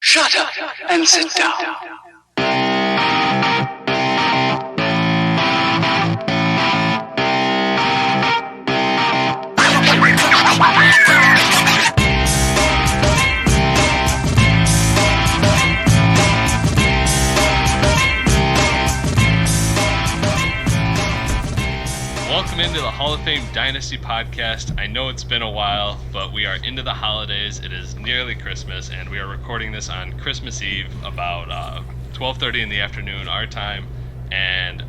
Shut up and sit down. Welcome into the Hall of Fame Dynasty podcast. I know it's been a while, but we are into the holidays. It is nearly Christmas, and we are recording this on Christmas Eve about 12:30 in the afternoon our time. And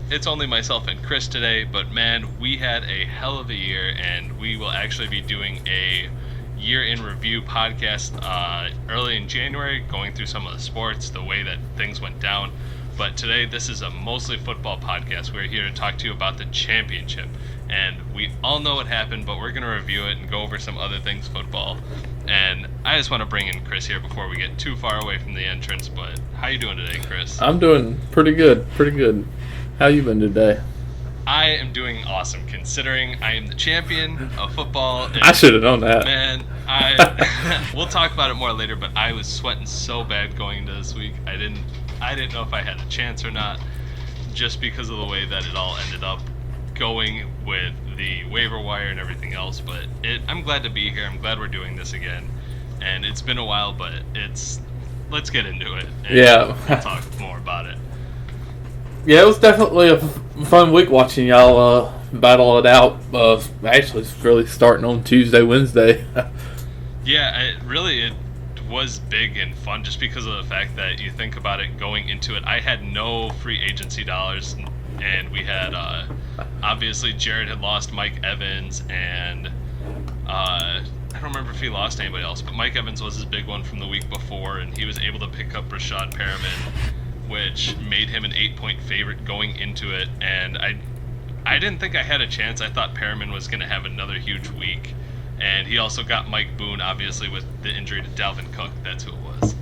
it's only myself and Chris today, but man, we had a hell of a year, and we will actually be doing a year in review podcast early in January, going through some of the sports, the way that things went down. But today, this is a mostly football podcast. We're here to talk to you about the championship. And we all know what happened, but we're going to review it and go over some other things football. And I just want to bring in Chris here before we get too far away from the entrance. But how you doing today, Chris? I'm doing pretty good. How you been today? I am doing awesome, considering I am the champion of football. I should have known that. Man, we'll talk about it more later, but I was sweating so bad going into this week. I didn't know if I had a chance or not, just because of the way that it all ended up going with the waiver wire and everything else. But I'm glad to be here. I'm glad we're doing this again. And it's been a while, but let's get into it. And yeah. We'll talk more about it. Yeah, it was definitely a fun week watching y'all battle it out. Actually, it's really starting on Tuesday, Wednesday. Yeah, it was big and fun just because of the fact that you think about it going into it. I had no free agency dollars, and we had obviously Jared had lost Mike Evans, and I don't remember if he lost anybody else, but Mike Evans was his big one from the week before, and he was able to pick up Rashad Perriman, which made him an 8-point favorite going into it. And I didn't think I had a chance. I thought Perriman was going to have another huge week. And he also got Mike Boone, obviously, with the injury to Dalvin Cook. That's who it was.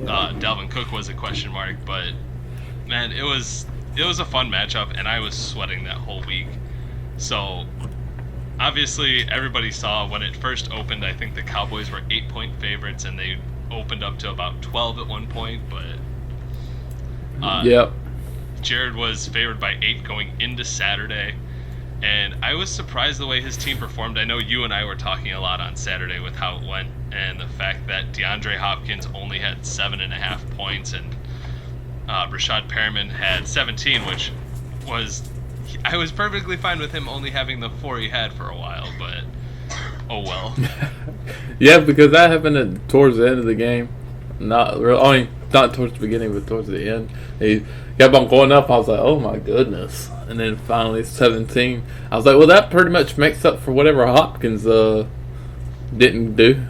Dalvin Cook was a question mark, but man, it was a fun matchup, and I was sweating that whole week. So obviously, everybody saw when it first opened. I think the Cowboys were 8-point favorites, and they opened up to about 12 at one point. But yep, Jared was favored by 8 going into Saturday. And I was surprised the way his team performed. I know you and I were talking a lot on Saturday with how it went, and the fact that DeAndre Hopkins only had 7.5 points, and Rashad Perriman had 17, which I was perfectly fine with him only having the 4 he had for a while, but oh well. Yeah, because that happened towards the end of the game. Not towards the beginning, but towards the end. He kept on going up. I was like, oh my goodness. And then finally 17. I was like, well, that pretty much makes up for whatever Hopkins didn't do.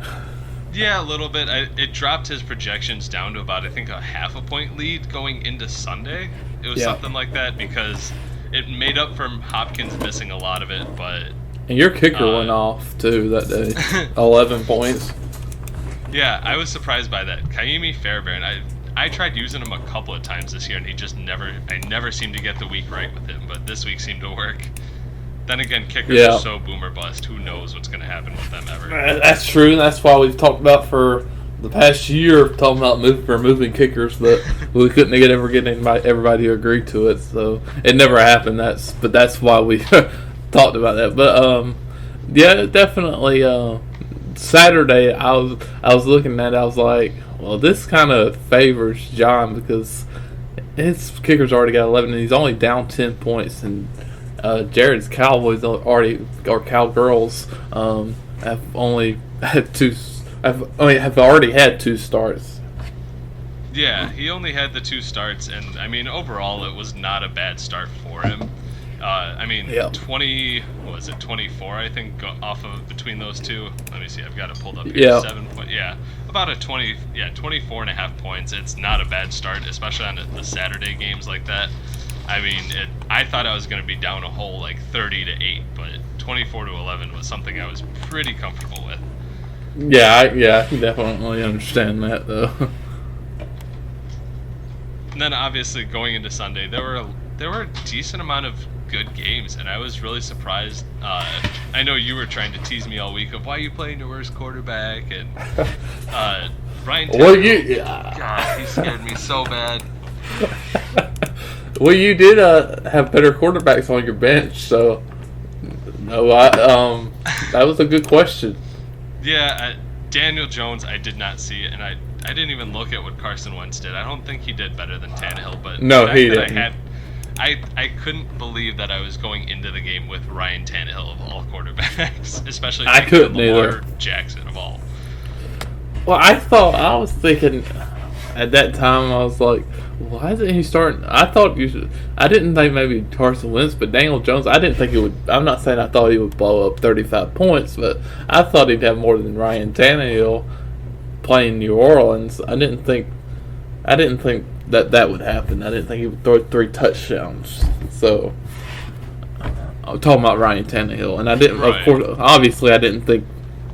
Yeah, a little bit. It dropped his projections down to about, I think, a half a point lead going into Sunday. It was something like that, because it made up for Hopkins missing a lot of it. But and your kicker went off too that day. 11 points. Yeah, I was surprised by that. Kaimi Fairbairn, I tried using him a couple of times this year, and I never seemed to get the week right with him, but this week seemed to work. Then again, kickers are so boomer bust. Who knows what's going to happen with them ever? That's true, and that's why we've talked about for the past year, talking about moving kickers, but we couldn't get everybody to agree to it, so it never happened. That's why we talked about that. But yeah, definitely. Saturday, I was looking at it, I was like, well, this kind of favors John because his kicker's already got 11 and he's only down 10 points, and Jared's Cowboys already, or Cowgirls, have already had 2 starts. Yeah, he only had the 2 starts, and I mean, overall, it was not a bad start for him. 24, I think, off of between those two. Let me see, I've got it pulled up here. Yeah. 7 point, about 24.5 points. It's not a bad start, especially on the Saturday games like that. I mean, I thought I was going to be down a whole like 30-8, but 24-11 was something I was pretty comfortable with. Yeah, I can definitely understand that though. And then obviously going into Sunday, there were a decent amount of good games, and I was really surprised. I know you were trying to tease me all week of why you playing your worst quarterback, and Ryan Well, Tannehill, God, he scared me so bad. Well, you did have better quarterbacks on your bench, so no, that was a good question. Yeah, Daniel Jones, I did not see, and I didn't even look at what Carson Wentz did. I don't think he did better than Tannehill, but No, the fact he that didn't. I couldn't believe that I was going into the game with Ryan Tannehill of all quarterbacks, especially I couldn't Lamar either. Jackson of all. Well, I was thinking at that time, I was like, why isn't he starting? I didn't think maybe Carson Wentz, but Daniel Jones, I didn't think it would. I'm not saying I thought he would blow up 35 points, but I thought he'd have more than Ryan Tannehill playing New Orleans. I didn't think that would happen. I didn't think he would throw 3 touchdowns. So I'm talking about Ryan Tannehill, and I didn't. Right. Of course, obviously, I didn't think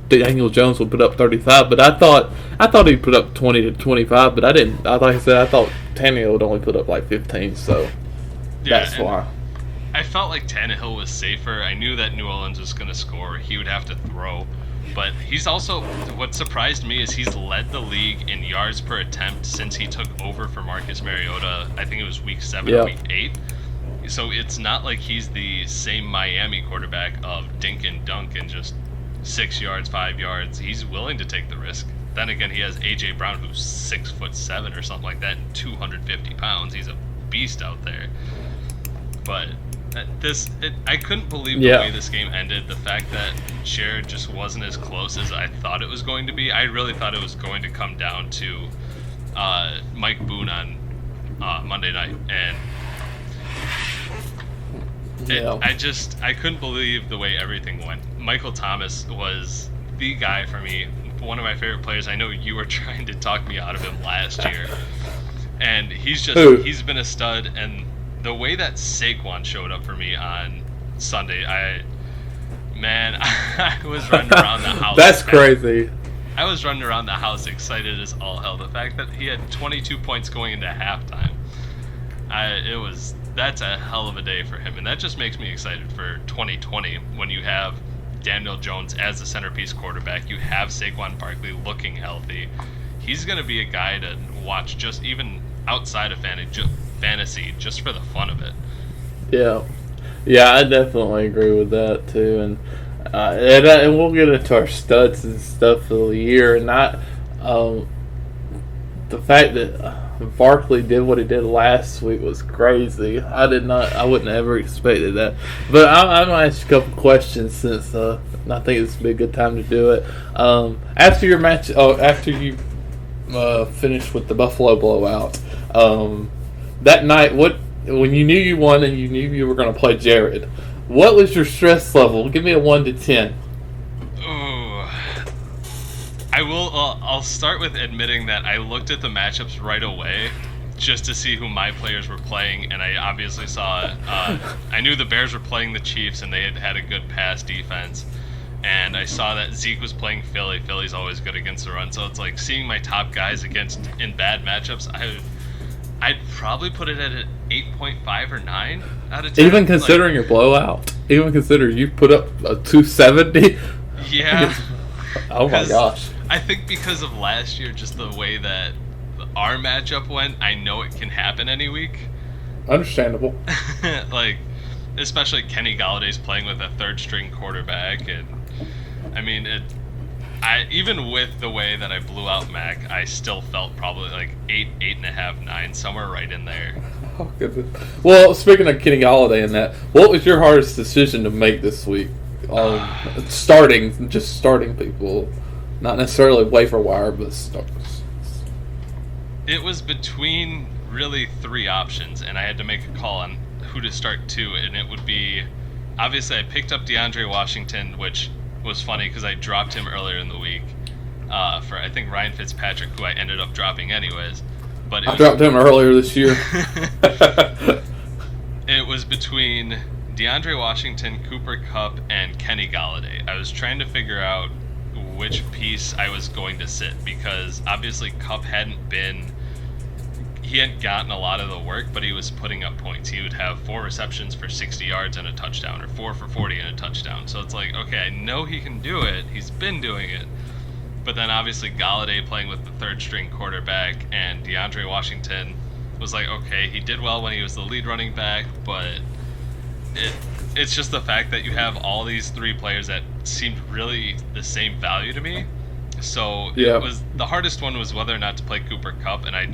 Daniel Jones would put up 35, but I thought he'd put up 20 to 25, but I didn't. Like I said, I thought Tannehill would only put up like 15, so that's why. I felt like Tannehill was safer. I knew that New Orleans was going to score. He would have to throw. But he's also, what surprised me is he's led the league in yards per attempt since he took over for Marcus Mariota. I think it was week 7 or week 8. So it's not like he's the same Miami quarterback of dink and dunk and just 6 yards, 5 yards. He's willing to take the risk. Then again, he has A.J. Brown, who's 6'7" or something like that, and 250 pounds. He's a beast out there. But I couldn't believe the way this game ended. The fact that Jared just wasn't as close as I thought it was going to be. I really thought it was going to come down to Mike Boone on Monday night, and I couldn't believe the way everything went. Michael Thomas was the guy for me. One of my favorite players. I know you were trying to talk me out of him last year, and he's been a stud. And the way that Saquon showed up for me on Sunday, I was running around the house. That's crazy. I was running around the house excited as all hell. The fact that he had 22 points going into halftime, that's a hell of a day for him, and that just makes me excited for 2020 when you have Daniel Jones as the centerpiece quarterback. You have Saquon Barkley looking healthy. He's going to be a guy to watch just even outside of fantasy, just for the fun of it. Yeah, I definitely agree with that too, and we'll get into our studs and stuff for the year, and the fact that Barkley did what he did last week was crazy. I wouldn't have ever expected that. But I'm gonna ask you a couple questions since I think this would be a good time to do it. After your match, after you finished with the Buffalo blowout, that night, when you knew you won and you knew you were going to play Jared, what was your stress level? Give me a 1 to 10. I'll start with admitting that I looked at the matchups right away just to see who my players were playing, and I obviously saw I knew the Bears were playing the Chiefs and they had a good pass defense, and I saw that Zeke was playing Philly. Philly's always good against the run, so it's like seeing my top guys in bad matchups. I'd probably put it at an 8.5 or 9 out of 10. Even considering your blowout, even considering you put up a 270. Yeah. Oh my gosh. I think because of last year, just the way that our matchup went, I know it can happen any week. Understandable. Especially Kenny Galladay's playing with a third-string quarterback, and I mean, even with the way that I blew out Mac, I still felt probably like 8, 8.5, 9, somewhere right in there. Oh goodness. Well, speaking of Kenny Galladay and that, what was your hardest decision to make this week? Starting people. Not necessarily waiver wire, but starts. It was between really 3 options, and I had to make a call on who to start 2, and it would be, obviously I picked up DeAndre Washington, which was funny because I dropped him earlier in the week for I think Ryan Fitzpatrick, who I ended up dropping anyways. But I dropped him earlier this year. It was between DeAndre Washington, Cooper Kupp, and Kenny Galladay. I was trying to figure out which piece I was going to sit, because obviously Kupp hadn't gotten a lot of the work, but he was putting up points. He would have 4 receptions for 60 yards and a touchdown, or 4 for 40 and a touchdown. So it's like, okay, I know he can do it. He's been doing it. But then obviously Galladay playing with the third string quarterback, and DeAndre Washington was like, okay, he did well when he was the lead running back, but it's just the fact that you have all these three players that seemed really the same value to me. So it was the hardest one was whether or not to play Cooper Kupp, and I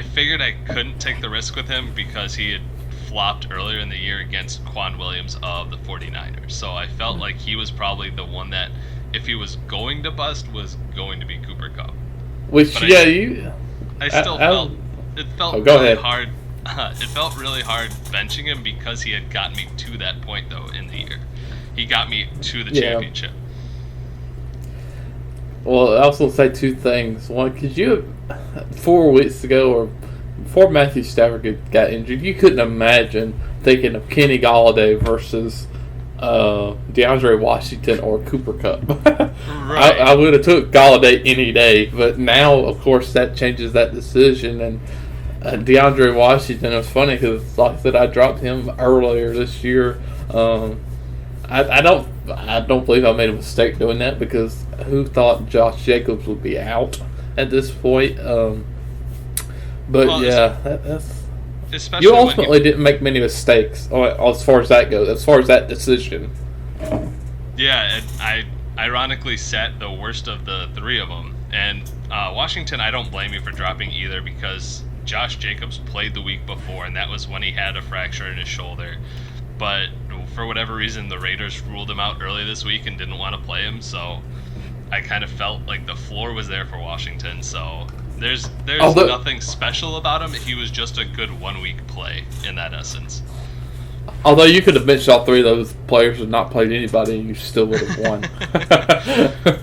figured I couldn't take the risk with him because he had flopped earlier in the year against Quan Williams of the 49ers. So I felt like he was probably the one that, if he was going to bust, was going to be Cooper Kupp. Which, but I still felt it felt really hard. It felt really hard benching him because he had gotten me to that point though in the year. He got me to the championship. Well, I also say two things. One, because 4 weeks ago, or before Matthew Stafford got injured, you couldn't imagine thinking of Kenny Galladay versus DeAndre Washington or Cooper Kupp. Right. I would have took Galladay any day, but now, of course, that changes that decision. And DeAndre Washington, it was funny because, like I said, I dropped him earlier this year. I don't believe I made a mistake doing that, because who thought Josh Jacobs would be out at this point? That's. Especially You ultimately didn't make many mistakes as far as that goes, as far as that decision. Yeah, I ironically sat the worst of the three of them. And Washington, I don't blame you for dropping either, because Josh Jacobs played the week before, and that was when he had a fracture in his shoulder. But for whatever reason, the Raiders ruled him out early this week and didn't want to play him, so I kind of felt like the floor was there for Washington. So there's nothing special about him. He was just a good 1 week play in that essence. Although you could have benched all three of those players and not played anybody, and you still would have won.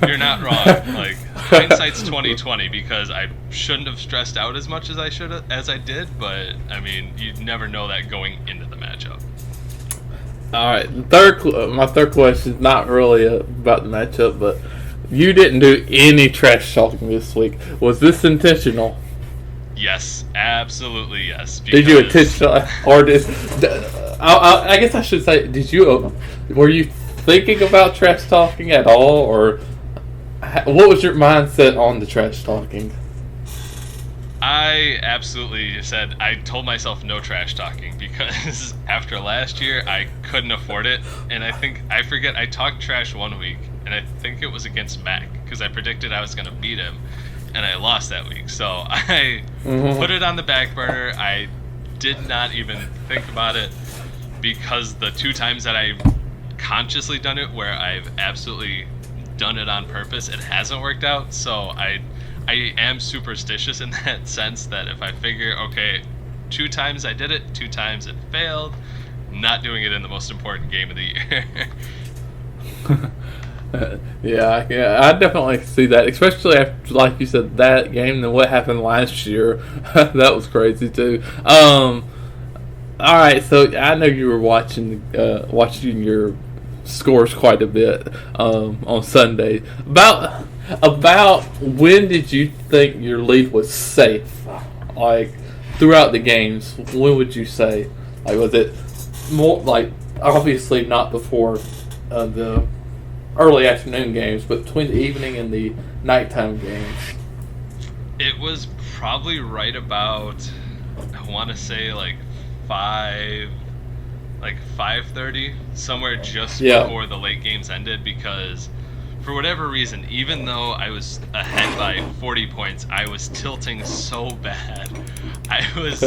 You're not wrong. Like, hindsight's 20/20, because I shouldn't have stressed out as much as I did. But I mean, you never know that going into the matchup. All right, my third question is not really about the matchup, but you didn't do any trash talking this week. Was this intentional? Yes, absolutely yes. Did you intentionally, or I guess I should say, were you thinking about trash talking at all, or what was your mindset on the trash talking? I absolutely said, I told myself no trash talking, because after last year, I couldn't afford it. And I forget, I talked trash 1 week, and I think it was against Mac, because I predicted I was going to beat him, and I lost that week. So I put it on the back burner. I did not even think about it, because the 2 times that I've consciously done it, where I've absolutely done it on purpose, it hasn't worked out. So I am superstitious in that sense, that if I figure, okay, 2 times I did it, 2 times it failed, not doing it in the most important game of the year. Yeah, I definitely see that, especially after, like you said, that game and what happened last year. That was crazy too. All right, so I know you were watching your scores quite a bit on Sunday. About when did you think your lead was safe? Like, throughout the games, when would you say? Like, was it more like, obviously not before the early afternoon games, but between the evening and the nighttime games? It was probably right about, I want to say like 5:30, somewhere just before the late games ended, because for whatever reason, even though I was ahead by 40 points, I was tilting so bad. I was,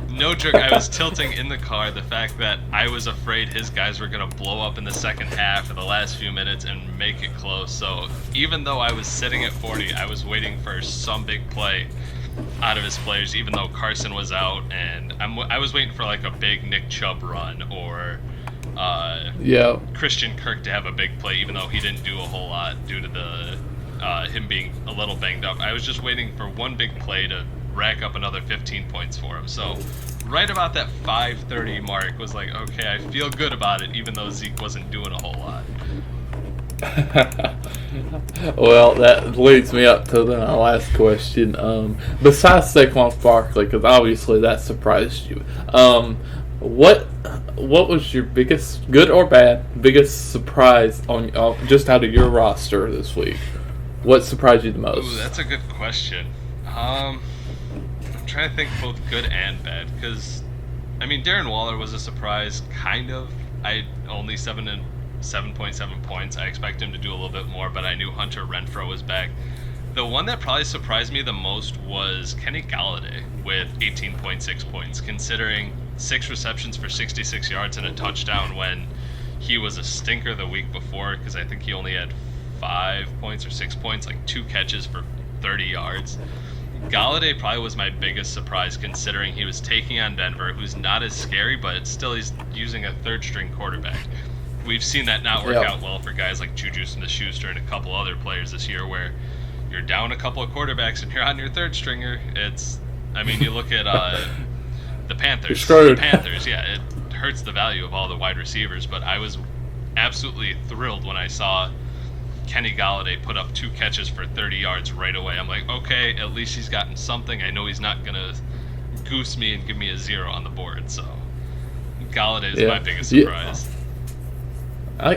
no joke, I was tilting in the car, the fact that I was afraid his guys were going to blow up in the second half or the last few minutes and make it close. So even though I was sitting at 40, I was waiting for some big play out of his players, even though Carson was out, and I was waiting for like a big Nick Chubb run, or Christian Kirk to have a big play, even though he didn't do a whole lot due to him being a little banged up. I was just waiting for one big play to rack up another 15 points for him. So right about that 5:30 mark was like, okay, I feel good about it, even though Zeke wasn't doing a whole lot. Well, that leads me up to the last question. Besides Saquon Barkley, because obviously that surprised you, what was your biggest, good or bad, biggest surprise on just out of your roster this week? What surprised you the most? Ooh, that's a good question. I'm trying to think both good and bad, because, I mean, Darren Waller was a surprise, kind of. I only 7.7 points. I expect him to do a little bit more, but I knew Hunter Renfrow was back. The one that probably surprised me the most was Kenny Galladay with 18.6 points, considering 6 receptions for 66 yards and a touchdown when he was a stinker the week before, because I think he only had 5 points or 6 points, like 2 catches for 30 yards. Galladay probably was my biggest surprise, considering he was taking on Denver, who's not as scary, but still he's using a third-string quarterback. We've seen that not work out well for guys like Juju Smith-Schuster and a couple other players this year, where you're down a couple of quarterbacks and you're on your third stringer. You look at the Panthers. The Panthers, yeah, it hurts the value of all the wide receivers, but I was absolutely thrilled when I saw Kenny Galladay put up 2 catches for 30 yards right away. I'm like, okay, at least he's gotten something. I know he's not going to goose me and give me a 0 on the board, so Galladay is my biggest surprise. I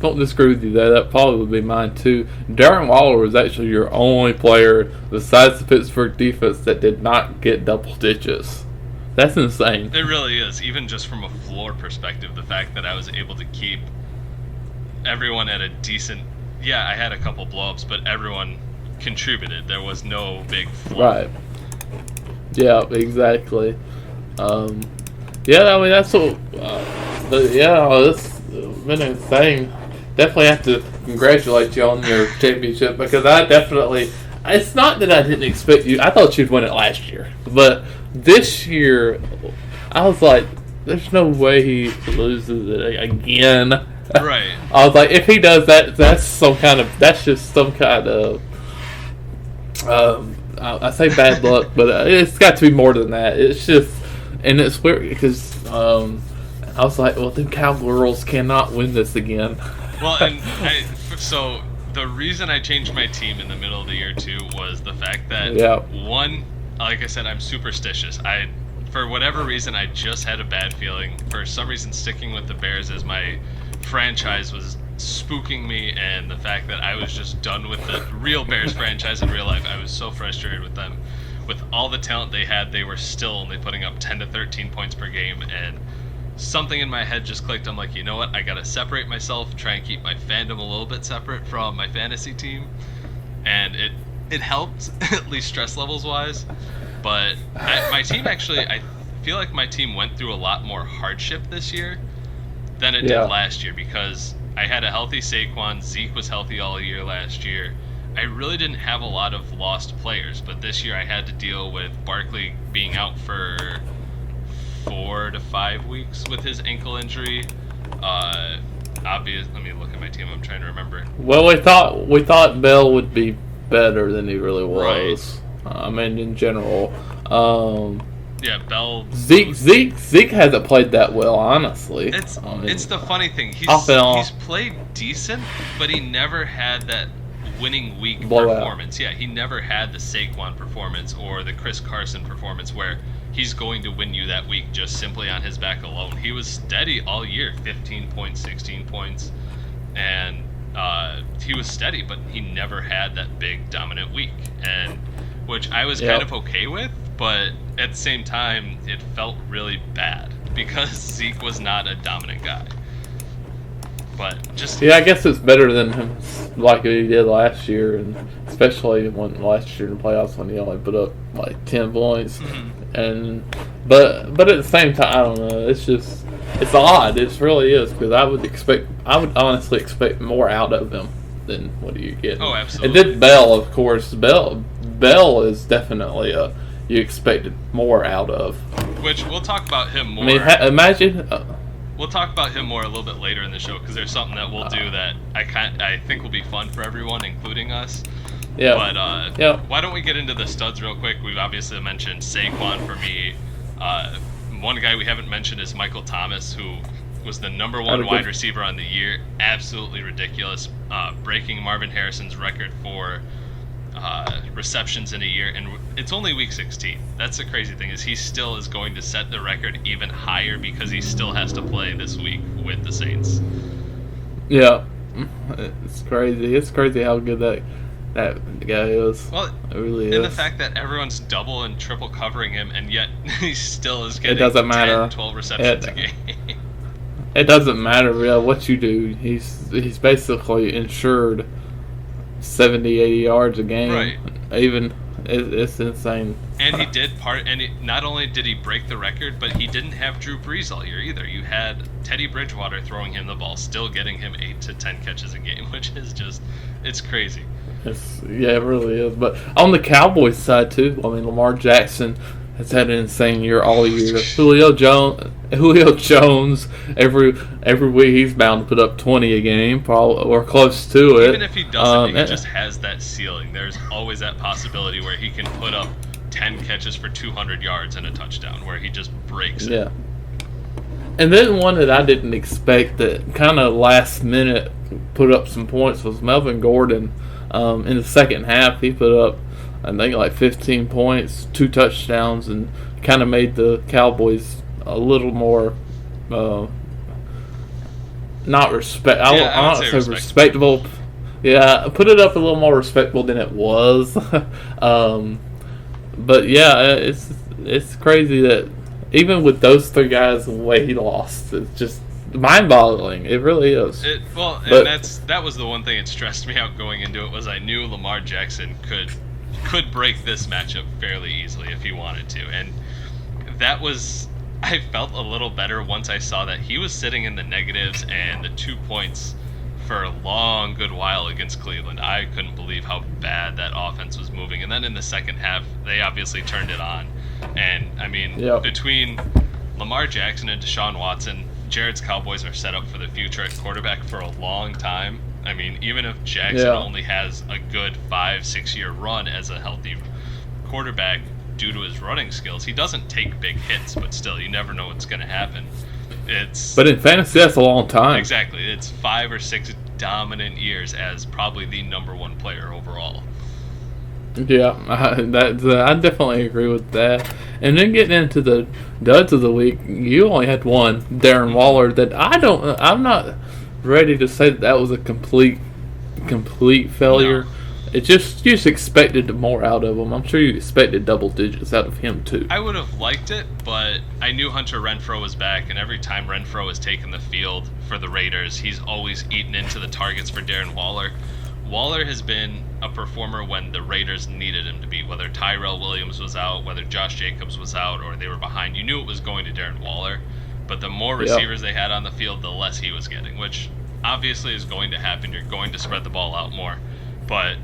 don't disagree with you there. That probably would be mine too. Darren Waller was actually your only player besides the Pittsburgh defense that did not get double digits. That's insane. It really is. Even just from a floor perspective, the fact that I was able to keep everyone at a decent... Yeah, I had a couple blow-ups, but everyone contributed. There was no big floor. Right. Yeah, exactly. That's what... It's been insane. Definitely have to congratulate you on your championship, because I definitely... It's not that I didn't expect you. I thought you'd win it last year. But this year, I was like, there's no way he loses it again. Right. I was like, if he does that, that's just some kind of... I say bad luck, but it's got to be more than that. It's just... And it's weird, because... I was like, well, them Cowgirls cannot win this again. Well, so the reason I changed my team in the middle of the year too was the fact that one, like I said, I'm superstitious. For whatever reason, I just had a bad feeling. For some reason, sticking with the Bears as my franchise was spooking me, and the fact that I was just done with the real Bears franchise in real life. I was so frustrated with them. With all the talent they had, they were still only putting up 10 to 13 points per game, and something in my head just clicked. I'm like, you know what? I gotta separate myself, try and keep my fandom a little bit separate from my fantasy team, and it helped, at least stress levels wise. But my team actually, I feel like my team went through a lot more hardship this year than it did last year, because I had a healthy Saquon. Zeke was healthy all year last year. I really didn't have a lot of lost players, but this year I had to deal with Barkley being out for 4 to 5 weeks with his ankle injury. Let me look at my team. I'm trying to remember. Well, we thought Bell would be better than he really was. Right. In general. Bell. Zeke hasn't played that well, honestly. It's the funny thing. He's played decent, but he never had that winning week performance. Yeah, he never had the Saquon performance or the Chris Carson performance where he's going to win you that week just simply on his back alone. He was steady all year, 15 points, 16 points, and he was steady, but he never had that big dominant week, and which I was kind of okay with, but at the same time, it felt really bad because Zeke was not a dominant guy. But just I guess it's better than him like he did last year, and especially when last year in the playoffs when he only put up like 10 points. Mm-hmm. And but at the same time, I don't know. It's odd. It really is, because I would honestly expect more out of him than what do you get. Oh, absolutely. And then Bell, of course. Bell is definitely you expected more out of. Which we'll talk about him more. Imagine. We'll talk about him more a little bit later in the show, because there's something that we'll do that I think will be fun for everyone, including us. Yeah. But why don't we get into the studs real quick? We've obviously mentioned Saquon for me. One guy we haven't mentioned is Michael Thomas, who was the number 1 wide receiver on the year. Absolutely ridiculous, breaking Marvin Harrison's record for receptions in a year, and it's only week 16. That's the crazy thing, is he still is going to set the record even higher because he still has to play this week with the Saints. Yeah, It's crazy. It's crazy how good that guy is. Well, it really is. And the fact that everyone's double and triple covering him, and yet he still is getting it doesn't matter. 10, 12 receptions a game. It doesn't matter really what you do. He's basically insured 70, 80 yards a game. Right. Even it's insane. And he did not only did he break the record, but he didn't have Drew Brees all year either. You had Teddy Bridgewater throwing him the ball, still getting him 8 to 10 catches a game, which is just, it's crazy. It really is. But on the Cowboys side too, I mean, Lamar Jackson has had an insane year all year. Julio Jones, every week he's bound to put up 20 a game, probably, or close to it. Even if he doesn't, he just has that ceiling. There's always that possibility where he can put up 10 catches for 200 yards and a touchdown, where he just breaks it. Yeah. And then one that I didn't expect that kind of last minute put up some points was Melvin Gordon. In the second half, he put up, I think, like 15 points, 2 touchdowns, and kind of made the Cowboys a little more not respect. I don't say respectable. Yeah, put it up a little more respectable than it was. But yeah, it's crazy that even with those 3 guys, the way he lost, it's just mind-boggling. It really is. That was the one thing that stressed me out going into it, was I knew Lamar Jackson could break this matchup fairly easily if he wanted to, and I felt a little better once I saw that he was sitting in the negatives and the 2 points for a long good while against Cleveland. I couldn't believe how bad that offense was moving, and then in the second half they obviously turned it on, and I mean, between Lamar Jackson and Deshaun Watson, Jared's Cowboys are set up for the future at quarterback for a long time. I mean, even if Jackson only has a good 5-6 year run as a healthy quarterback due to his running skills, he doesn't take big hits, but still, you never know what's going to happen. But in fantasy, that's a long time. Exactly. It's 5 or 6 dominant years as probably the number 1 player overall. Yeah, I definitely agree with that. And then getting into the duds of the week, you only had one, Darren Waller. That I'm not ready to say that was a complete failure. No. You just expected more out of him. I'm sure you expected double digits out of him too. I would have liked it, but I knew Hunter Renfrow was back, and every time Renfrow has taken the field for the Raiders, he's always eaten into the targets for Darren Waller. Waller has been a performer when the Raiders needed him to be, whether Tyrell Williams was out, whether Josh Jacobs was out, or they were behind. You knew it was going to Darren Waller, but the more receivers they had on the field, the less he was getting, which obviously is going to happen. You're going to spread the ball out more. But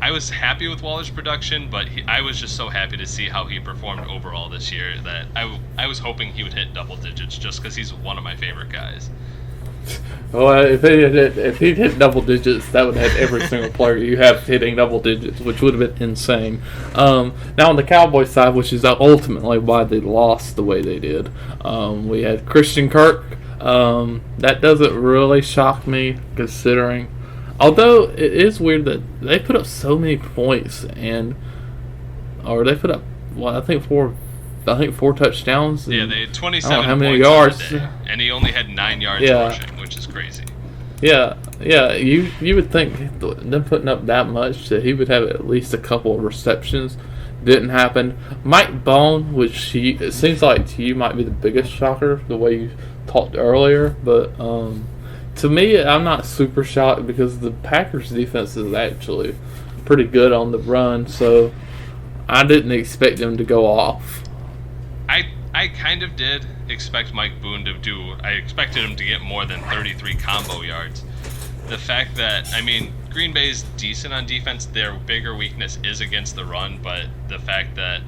I was happy with Waller's production, but I was just so happy to see how he performed overall this year that I was hoping he would hit double digits just because he's one of my favorite guys. Well, if he'd hit double digits, that would have every single player you have hitting double digits, which would have been insane. Now on the Cowboys side, which is ultimately why they lost the way they did, we had Christian Kirk. That doesn't really shock me, considering. Although it is weird that they put up so many points, or they put up, I think four touchdowns. Yeah, they had 27 how many points yards, on the day, and he only had 9 yards rushing, which is crazy. Yeah. You would think them putting up that much that he would have at least a couple of receptions. Didn't happen. Mike Bone, which it seems like to you might be the biggest shocker, the way you talked earlier, but to me, I'm not super shocked because the Packers' defense is actually pretty good on the run, so I didn't expect them to go off. I kind of did expect Mike Boone to do. I expected him to get more than 33 combo yards. The fact that, Green Bay's decent on defense, their bigger weakness is against the run, but the fact that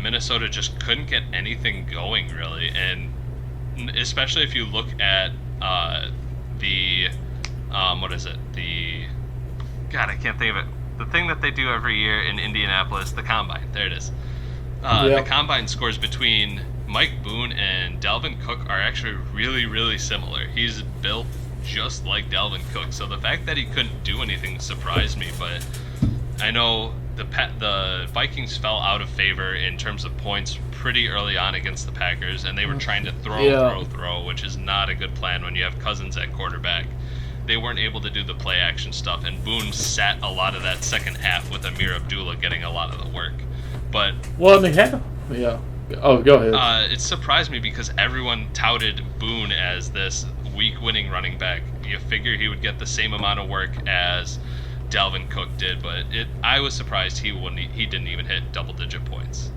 Minnesota just couldn't get anything going, really, and especially if you look at I can't think of it. The thing that they do every year in Indianapolis, the Combine. There it is. The Combine scores between Mike Boone and Dalvin Cook are actually really, really similar. He's built just like Dalvin Cook, so the fact that he couldn't do anything surprised me, but I know the Vikings fell out of favor in terms of points pretty early on against the Packers, and they were trying to throw, which is not a good plan when you have Cousins at quarterback. they weren't able to do the play action stuff, and Boone sat a lot of that second half with Amir Abdullah getting a lot of the work. But yeah. Oh, go ahead. It surprised me because everyone touted Boone as this week-winning running back. You figure he would get the same amount of work as Dalvin Cook did, but I was surprised he didn't even hit double-digit points.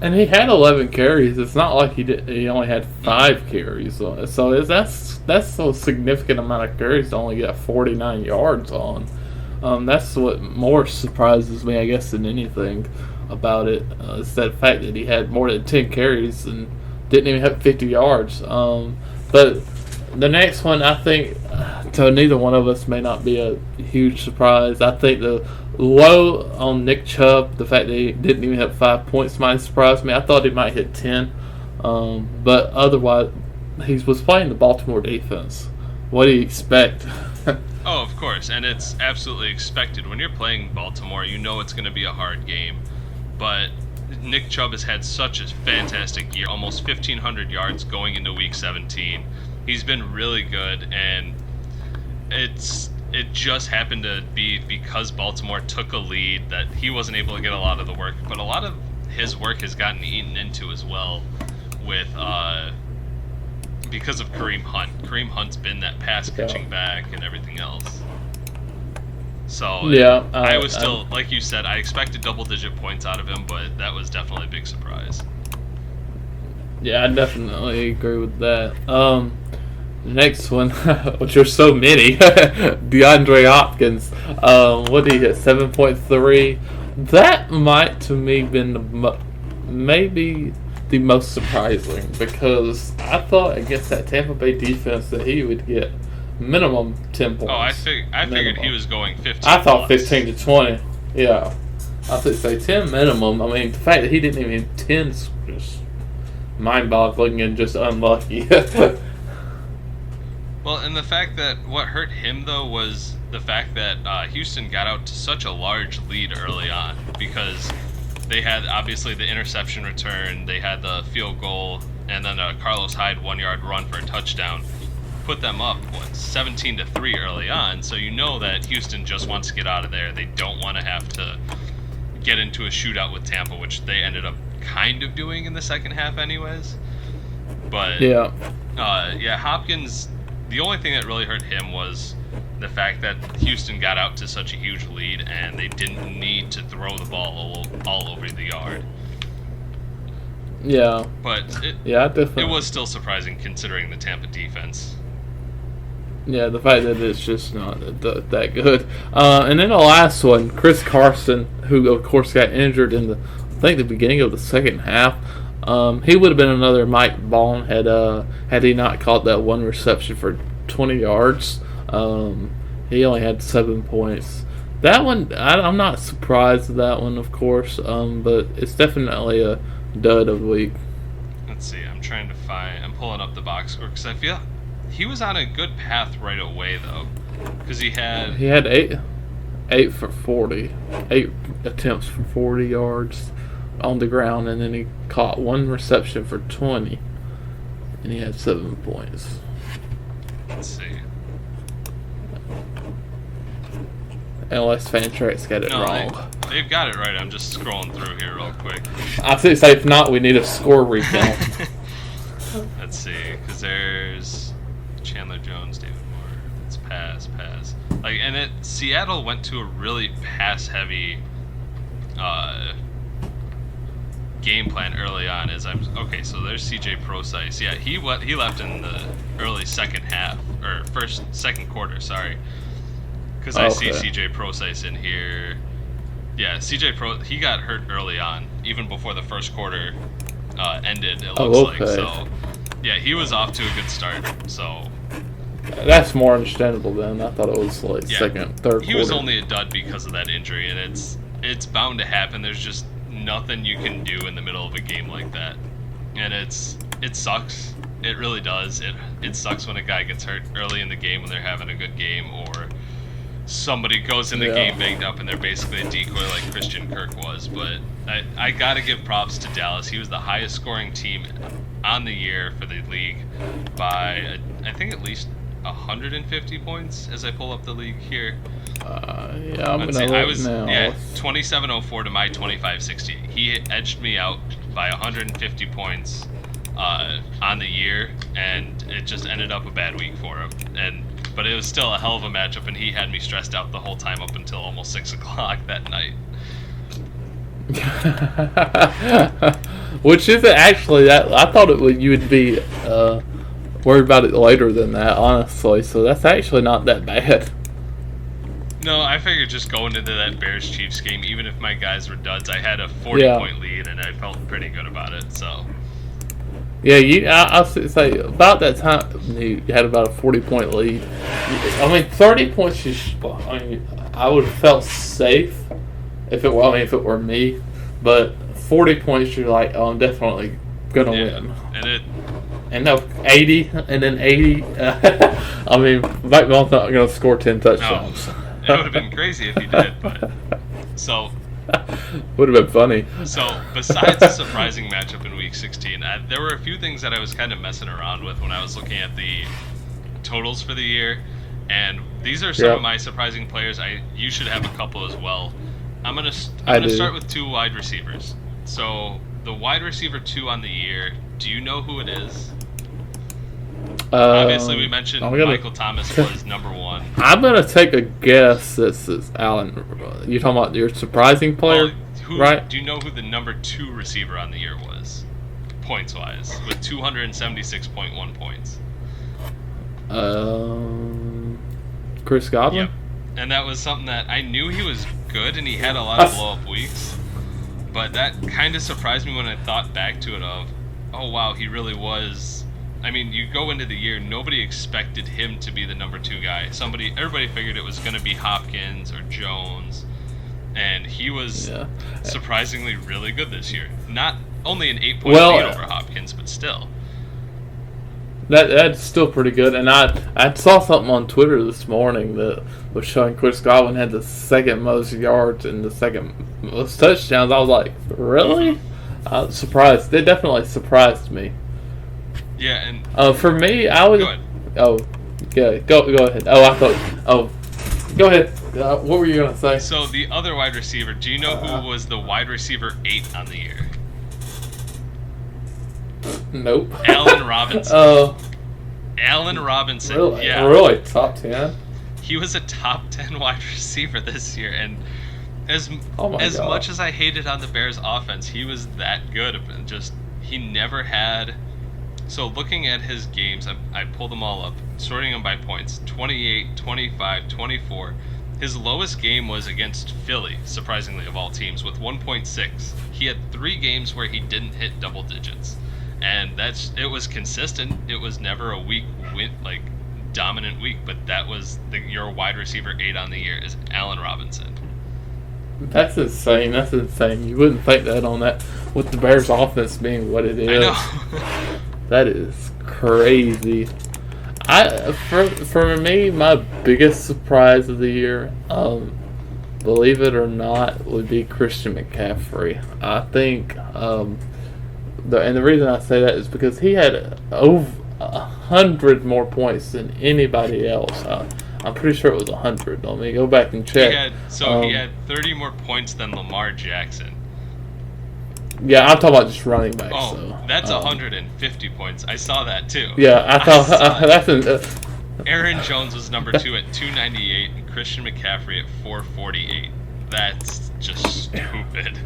And he had 11 carries. It's not like he only had 5 carries. So that's a significant amount of carries to only get 49 yards on. That's what more surprises me, I guess, than anything about it. Is that fact that he had more than 10 carries and didn't even have 50 yards. But the next one, I think, to neither one of us may not be a huge surprise. I think the low on Nick Chubb, the fact that he didn't even have 5 points might surprise me. I thought he might hit 10. But otherwise, he was playing the Baltimore defense. What do you expect? Oh, of course, and it's absolutely expected. When you're playing Baltimore, you know it's going to be a hard game. But Nick Chubb has had such a fantastic year, almost 1,500 yards going into Week 17. He's been really good, and it just happened to be because Baltimore took a lead that he wasn't able to get a lot of the work. But a lot of his work has gotten eaten into as well with because of Kareem Hunt. Kareem Hunt's been that pass-catching back and everything else. So, yeah, I was still, like you said, I expected double-digit points out of him, but that was definitely a big surprise. Yeah, I definitely agree with that. The next one, which are so many, DeAndre Hopkins. What did he hit? 7.3. That might, to me, been maybe the most surprising, because I thought against that Tampa Bay defense that he would get minimum 10 points. Oh, I figured he was going 15. I thought 15 to 20. Yeah. I thought say 10 minimum. I mean, the fact that he didn't even hit 10 is just mind-boggling and just unlucky. Well, and the fact that what hurt him, though, was the fact that Houston got out to such a large lead early on, because they had, obviously, the interception return, they had the field goal, and then a Carlos Hyde 1-yard run for a touchdown. Put them up, 17-3 early on, so you know that Houston just wants to get out of there. They don't want to have to get into a shootout with Tampa, which they ended up kind of doing in the second half anyways. But, yeah, Hopkins, the only thing that really hurt him was the fact that Houston got out to such a huge lead and they didn't need to throw the ball all over the yard. Yeah. But definitely. It was still surprising considering the Tampa defense. Yeah, the fact that it's just not that good. And then the last one, Chris Carson, who of course got injured in the beginning of the second half. He would have been another Mike Bond had he not caught that one reception for 20 yards. He only had 7 points. That one, I'm not surprised at that one, of course, but it's definitely a dud of the week. Let's see, I'm pulling up the box score because I feel he was on a good path right away, though, because he had 8 for 40, 8 attempts for 40 yards on the ground, and then he caught one reception for 20, and he had 7 points. Let's see. Unless Fantrax got it wrong. They've got it right. I'm just scrolling through here real quick. I say if not, we need a score recount. Let's see, because there's Chandler Jones, David Moore. It's pass. Seattle went to a really pass-heavy game plan early on. So there's CJ Procise. Yeah, he left in the early second quarter. Sorry, because I see CJ Procise in here. Yeah, he got hurt early on, even before the first quarter ended. It looks like so. Yeah, he was off to a good start. So that's more understandable then. I thought it was second, third quarter. He was only a dud because of that injury, and it's bound to happen. There's just nothing you can do in the middle of a game like that, and it sucks. It really does. It sucks when a guy gets hurt early in the game when they're having a good game, or somebody goes in the game banged up and they're basically a decoy like Christian Kirk was. But I gotta give props to Dallas. He was the highest scoring team on the year for the league by I think at least 150 points as I pull up the league here. Yeah, I'm gonna look now. Yeah, 2704 to my 2560. He edged me out by 150 points on the year, and it just ended up a bad week for him. But it was still a hell of a matchup, and he had me stressed out the whole time up until almost 6 o'clock that night. Which isn't actually that. I thought you would be worried about it later than that, honestly. So that's actually not that bad. No, I figured just going into that Bears-Chiefs game, even if my guys were duds, I had a 40-point lead, and I felt pretty good about it. So. Yeah, I'll say about that time you had about a 40-point lead. I mean, 30 points. I would have felt safe if it were me, but 40 points, you're like, oh, I'm definitely gonna win. And no, 80 and then 80. I mean, Mike Bell's not gonna score 10 touchdowns. No. It would have been crazy if he did, but so would have been funny. So besides the surprising matchup in Week 16, there were a few things that I was kind of messing around with when I was looking at the totals for the year, and these are some of my surprising players. You should have a couple as well. I'm gonna start with 2 wide receivers. So the wide receiver 2 on the year. Do you know who it is? Obviously, we mentioned Michael Thomas was number 1. I'm gonna take a guess. This is Allen. You talking about your surprising player, right? Do you know who the number 2 receiver on the year was, points wise, with 276.1 points? Chris Godwin. Yep. And that was something that I knew he was good, and he had a lot of blow-up weeks. But that kind of surprised me when I thought back to it of, oh wow, he really was. I mean, you go into the year, nobody expected him to be the number 2 guy. Everybody figured it was going to be Hopkins or Jones, and he was surprisingly really good this year. Not only an 8-point lead over Hopkins, but still. That's still pretty good. And I saw something on Twitter this morning that was showing Chris Godwin had the second most yards and the second most touchdowns. I was like, really? I was surprised. They definitely surprised me. Yeah, and for me, I would. Go ahead. Oh, yeah, go ahead. Oh, I thought. Oh, go ahead. What were you gonna say? So the other wide receiver. Do you know who was the wide receiver 8 on the year? Nope. Allen Robinson. Allen Robinson. Really? Yeah. Really? Top 10? He was a top 10 wide receiver this year, and as God. much as I hated on the Bears' offense, he was that good. He never had. So looking at his games, I pulled them all up, sorting them by points. 28, 25, 24. His lowest game was against Philly, surprisingly, of all teams, with 1.6. He had 3 games where he didn't hit double digits. And it was consistent. It was never a weak win, like dominant week, but that was your wide receiver 8 on the year is Allen Robinson. That's insane. You wouldn't think that on that with the Bears' offense being what it is. I know. That is crazy. For me, my biggest surprise of the year, believe it or not, would be Christian McCaffrey. I think, and the reason I say that is because he had over 100 more points than anybody else. I'm pretty sure it was 100. Let me go back and check. He had 30 more points than Lamar Jackson. Yeah, I'm talking about just running backs. Oh, so, that's 150 points. I saw that too. Yeah, I thought Aaron Jones was number 2 at 298, and Christian McCaffrey at 448. That's just stupid.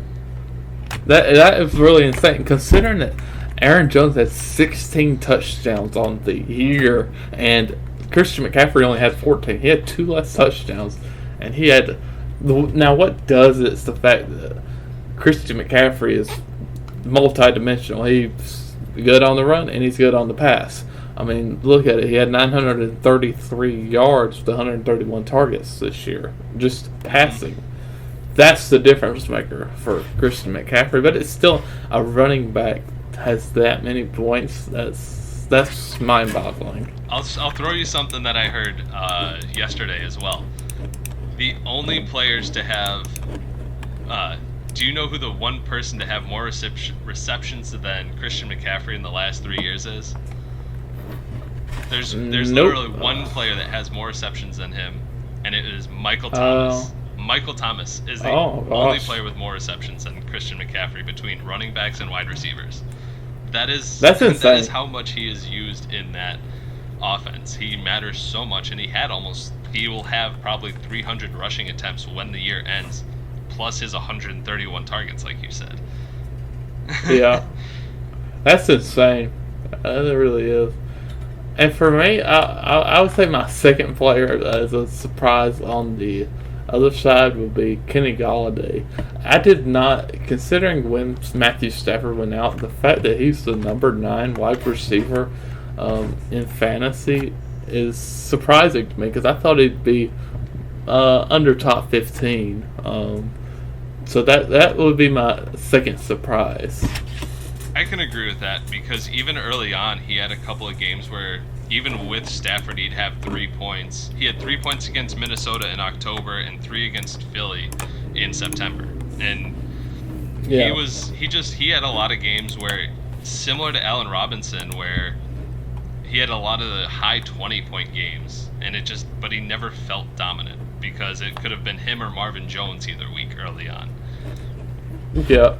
That is really insane, considering that Aaron Jones had 16 touchdowns on the year, and Christian McCaffrey only had 14. He had 2 less touchdowns, and he had. Now, what does it is the fact that Christian McCaffrey is multi-dimensional. He's good on the run and he's good on the pass. I mean, look at it. He had 933 yards with 131 targets this year, just passing. That's the difference maker for Christian McCaffrey. But it's still a running back has that many points. That's mind-boggling. I'll throw you something that I heard yesterday as well. The only players to have. Do you know who the one person to have more receptions than Christian McCaffrey in the last 3 years is? There's Nope. literally one player that has more receptions than him, and it is Michael Thomas. Michael Thomas is the only player with more receptions than Christian McCaffrey between running backs and wide receivers. That's insane. That is how much he is used in that offense. He matters so much, and he will have probably 300 rushing attempts when the year ends, plus his 131 targets, like you said. Yeah, that's insane. It really is. And for me, I would say my second player as a surprise on the other side would be Kenny Galladay. I did not, considering when Matthew Stafford went out, the fact that he's the number 9 wide receiver in fantasy is surprising to me, because I thought he'd be under top 15. So that would be my second surprise. I can agree with that, because even early on, he had a couple of games where, even with Stafford, he'd have 3 points. He had 3 points against Minnesota in October and 3 against Philly in September. And he had a lot of games where, similar to Allen Robinson, where he had a lot of the high 20-point games, but he never felt dominant, because it could have been him or Marvin Jones either week early on. Yeah.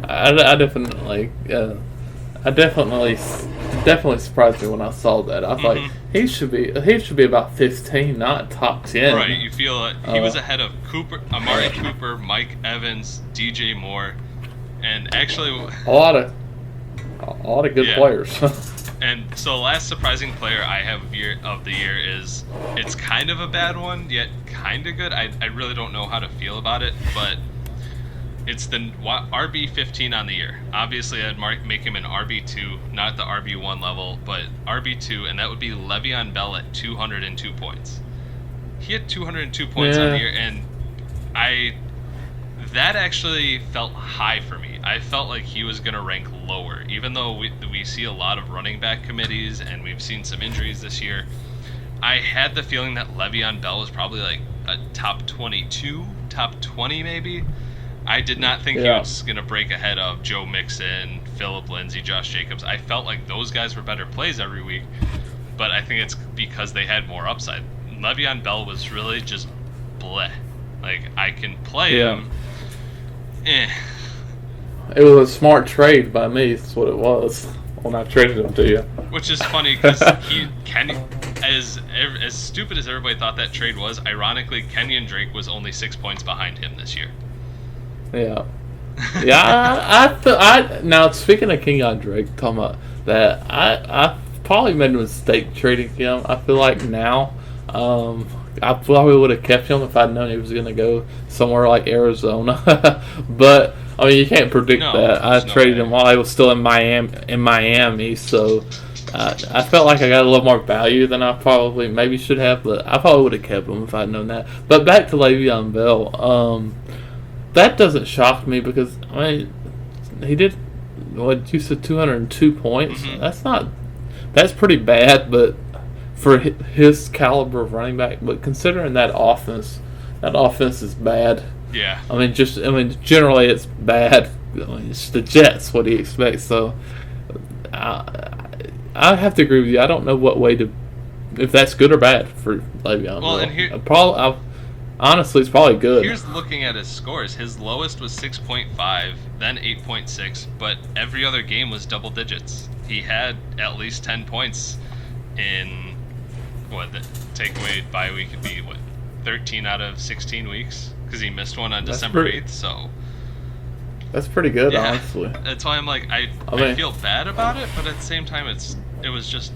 I definitely surprised me when I saw that. I thought he should be about 15, not top 10. Right, you feel like he was ahead of Amari Cooper, Mike Evans, DJ Moore, and actually a lot of good players. And so, last surprising player I have of the year is, it's kind of a bad one, yet kind of good. I really don't know how to feel about it, but it's the RB15 on the year. Obviously, I'd make him an RB2, not the RB1 level, but RB2, and that would be Le'Veon Bell at 202 points. He had 202 points on the year, and that actually felt high for me. I felt like he was going to rank lower, even though we see a lot of running back committees, and we've seen some injuries this year. I had the feeling that Le'Veon Bell was probably like a top 22, top 20 maybe. I did not think he was going to break ahead of Joe Mixon, Phillip Lindsay, Josh Jacobs. I felt like those guys were better plays every week, but I think it's because they had more upside. Le'Veon Bell was really just bleh. Like, I can play him. It was a smart trade by me, that's what it was, when I traded him to you. Which is funny, because as stupid as everybody thought that trade was, ironically, Kenyon Drake was only 6 points behind him this year. Yeah. Yeah, now, speaking of Kenyon Drake, talking about that, I probably made a mistake trading him. I feel like now, I probably would have kept him if I'd known he was going to go somewhere like Arizona. But, I mean, you can't predict that. I traded him while I was still in Miami, so I felt like I got a little more value than I probably maybe should have, but I probably would have kept him if I'd known that. But back to Le'Veon Bell, that doesn't shock me, because, I mean, he did, what you said, 202 points. That's pretty bad, but for his caliber of running back. But considering that offense is bad. Yeah. I mean, generally it's bad. I mean, it's the Jets. What do you expect? So, I have to agree with you. I don't know what way if that's good or bad for Le'Veon. Well, and here, honestly, it's probably good. Here's looking at his scores. His lowest was 6.5, then 8.6, but every other game was double digits. He had at least 10 points in, the takeaway bye week would be, 13 out of 16 weeks? Because he missed one on December 8th, so... That's pretty good, honestly. That's why I'm like, I feel bad about it, but at the same time, it was just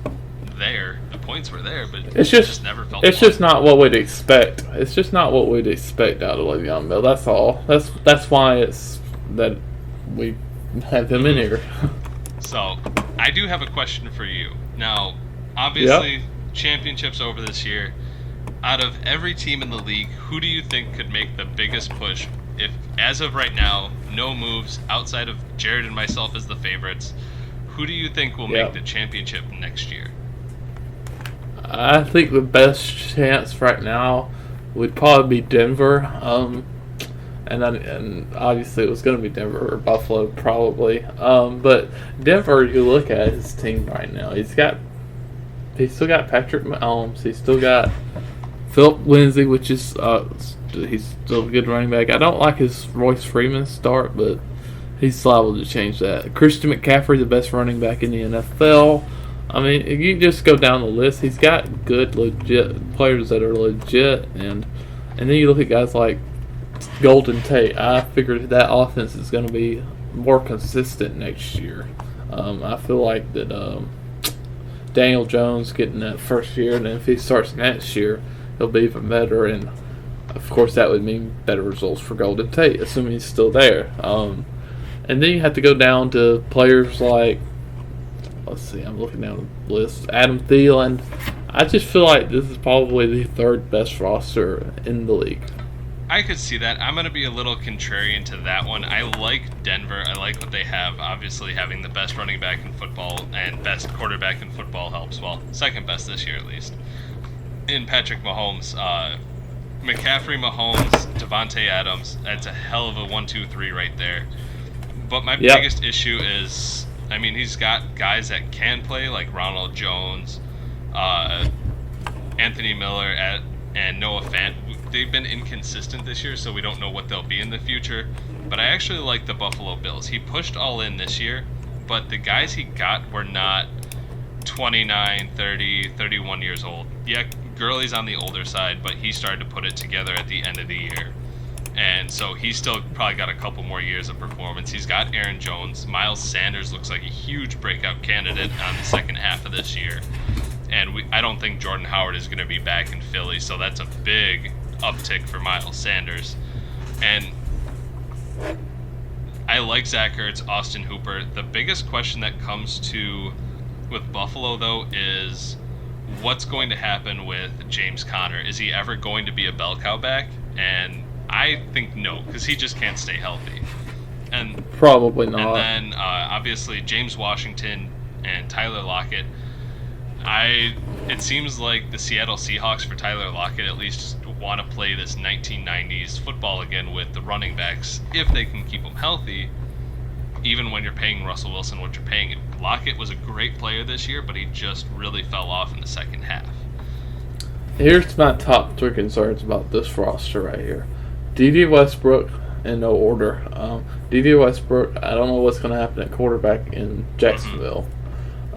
there. The points were there, but it just never felt. It's just not what we'd expect. It's just not what we'd expect out of Le'Veon Bell. That's all. That's why it's that we have him in here. So, I do have a question for you. Now, obviously, championships over this year. Out of every team in the league, who do you think could make the biggest push? If, as of right now, no moves outside of Jared and myself as the favorites, who do you think will make the championship next year? I think the best chance right now would probably be Denver. And obviously it was going to be Denver or Buffalo probably. But Denver, you look at his team right now, he's got He's still got Patrick Mahomes. He's still got Philip Lindsay, which is he's still a good running back. I don't like his Royce Freeman start, but he's liable to change that. Christian McCaffrey, the best running back in the NFL. I mean, if you just go down the list, he's got good, legit players that are legit, and then you look at guys like Golden Tate. I figured that offense is going to be more consistent next year. I feel like that Daniel Jones getting that first year, and then if he starts next year, he'll be even better, and of course that would mean better results for Golden Tate, assuming he's still there. And then you have to go down to players like, let's see, I'm looking down the list. Adam Thielen. I just feel like this is probably the third best roster in the league. I could see that. I'm going to be a little contrarian to that one. I like Denver. I like what they have. Obviously, having the best running back in football and best quarterback in football helps. Well, second best this year at least. In Patrick Mahomes, McCaffrey, Mahomes, Devontae Adams. That's a hell of a 1-2-3 right there. But my biggest issue is, I mean, he's got guys that can play, like Ronald Jones, Anthony Miller, and Noah Fant. They've been inconsistent this year, so we don't know what they'll be in the future. But I actually like the Buffalo Bills. He pushed all in this year, but the guys he got were not 29, 30, 31 years old. Yeah, Gurley's on the older side, but he started to put it together at the end of the year. And so he's still probably got a couple more years of performance. He's got Aaron Jones. Miles Sanders looks like a huge breakout candidate on the second half of this year. And I don't think Jordan Howard is going to be back in Philly, so that's a big uptick for Miles Sanders. And I like Zach Ertz, Austin Hooper. The biggest question that comes to with Buffalo, though, is what's going to happen with James Conner? Is he ever going to be a bell cow back? And I think no, because he just can't stay healthy. And probably not. And then obviously James Washington and Tyler Lockett. It seems like the Seattle Seahawks for Tyler Lockett at least want to play this 1990s football again with the running backs if they can keep them healthy, even when you're paying Russell Wilson what you're paying him. Lockett was a great player this year, but he just really fell off in the second half. Here's my top three concerns about this roster right here. D.D. Westbrook, in no order. D.D. Westbrook, I don't know what's going to happen at quarterback in Jacksonville.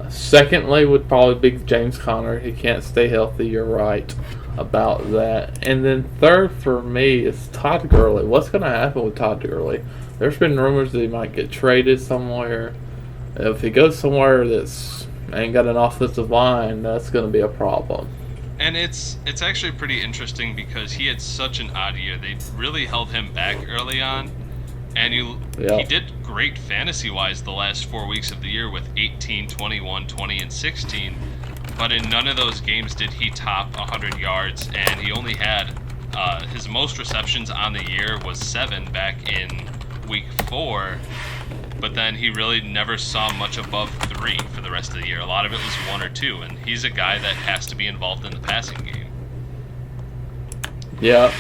Secondly would probably be James Conner. He can't stay healthy. You're right about that. And then third for me is Todd Gurley. What's going to happen with Todd Gurley? There's been rumors that he might get traded somewhere. If he goes somewhere that's ain't got an offensive line, that's going to be a problem. And it's actually pretty interesting because he had such an odd year. They really held him back early on. And he did great fantasy-wise the last 4 weeks of the year with 18, 21, 20, and 16. But in none of those games did he top 100 yards. And he only had his most receptions on the year was 7 back in week 4. But then he really never saw much above 3 for the rest of the year. A lot of it was 1 or 2. And he's a guy that has to be involved in the passing game. Yeah,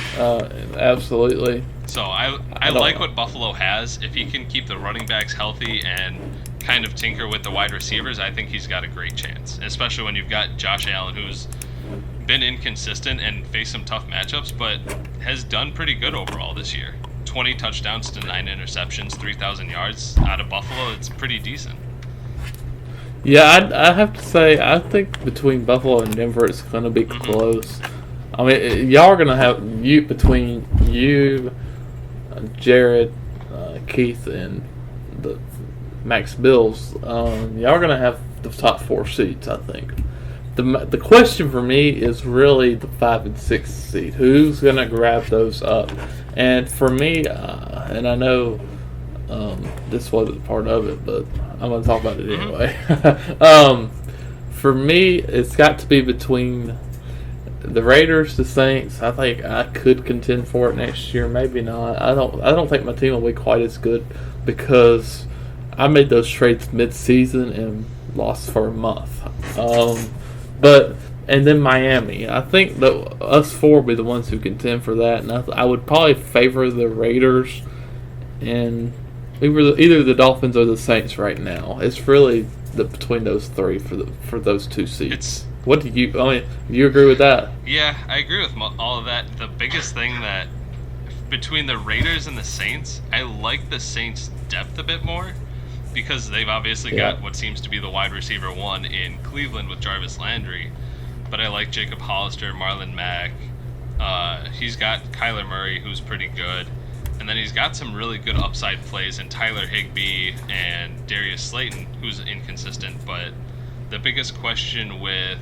absolutely. So I like what Buffalo has. If he can keep the running backs healthy and kind of tinker with the wide receivers, I think he's got a great chance. Especially when you've got Josh Allen, who's been inconsistent and faced some tough matchups, but has done pretty good overall this year. 20 touchdowns to 9 interceptions, 3,000 yards out of Buffalo. It's pretty decent. Yeah, I have to say, I think between Buffalo and Denver, it's going to be close. I mean, y'all are going to have, between you, Jared, Keith, and the Max Bills, y'all are going to have the top 4 seeds, I think. The question for me is really the 5 and 6 seed. Who's going to grab those up? And for me, and I know this wasn't part of it, but I'm going to talk about it anyway. For me, it's got to be between the Raiders, the Saints. I think I could contend for it next year. Maybe not. I don't think my team will be quite as good because I made those trades mid-season and lost for a month. And then Miami. I think that us 4 will be the ones who contend for that. And I would probably favor the Raiders and either the Dolphins or the Saints right now. It's really between those 3 for those 2 seeds. What do you? I mean, do you agree with that? Yeah, I agree with all of that. The biggest thing that between the Raiders and the Saints, I like the Saints' depth a bit more because they've obviously got what seems to be the wide receiver one in Cleveland with Jarvis Landry. But I like Jacob Hollister, Marlon Mack. He's got Kyler Murray, who's pretty good. And then he's got some really good upside plays in Tyler Higbee and Darius Slayton, who's inconsistent. But the biggest question with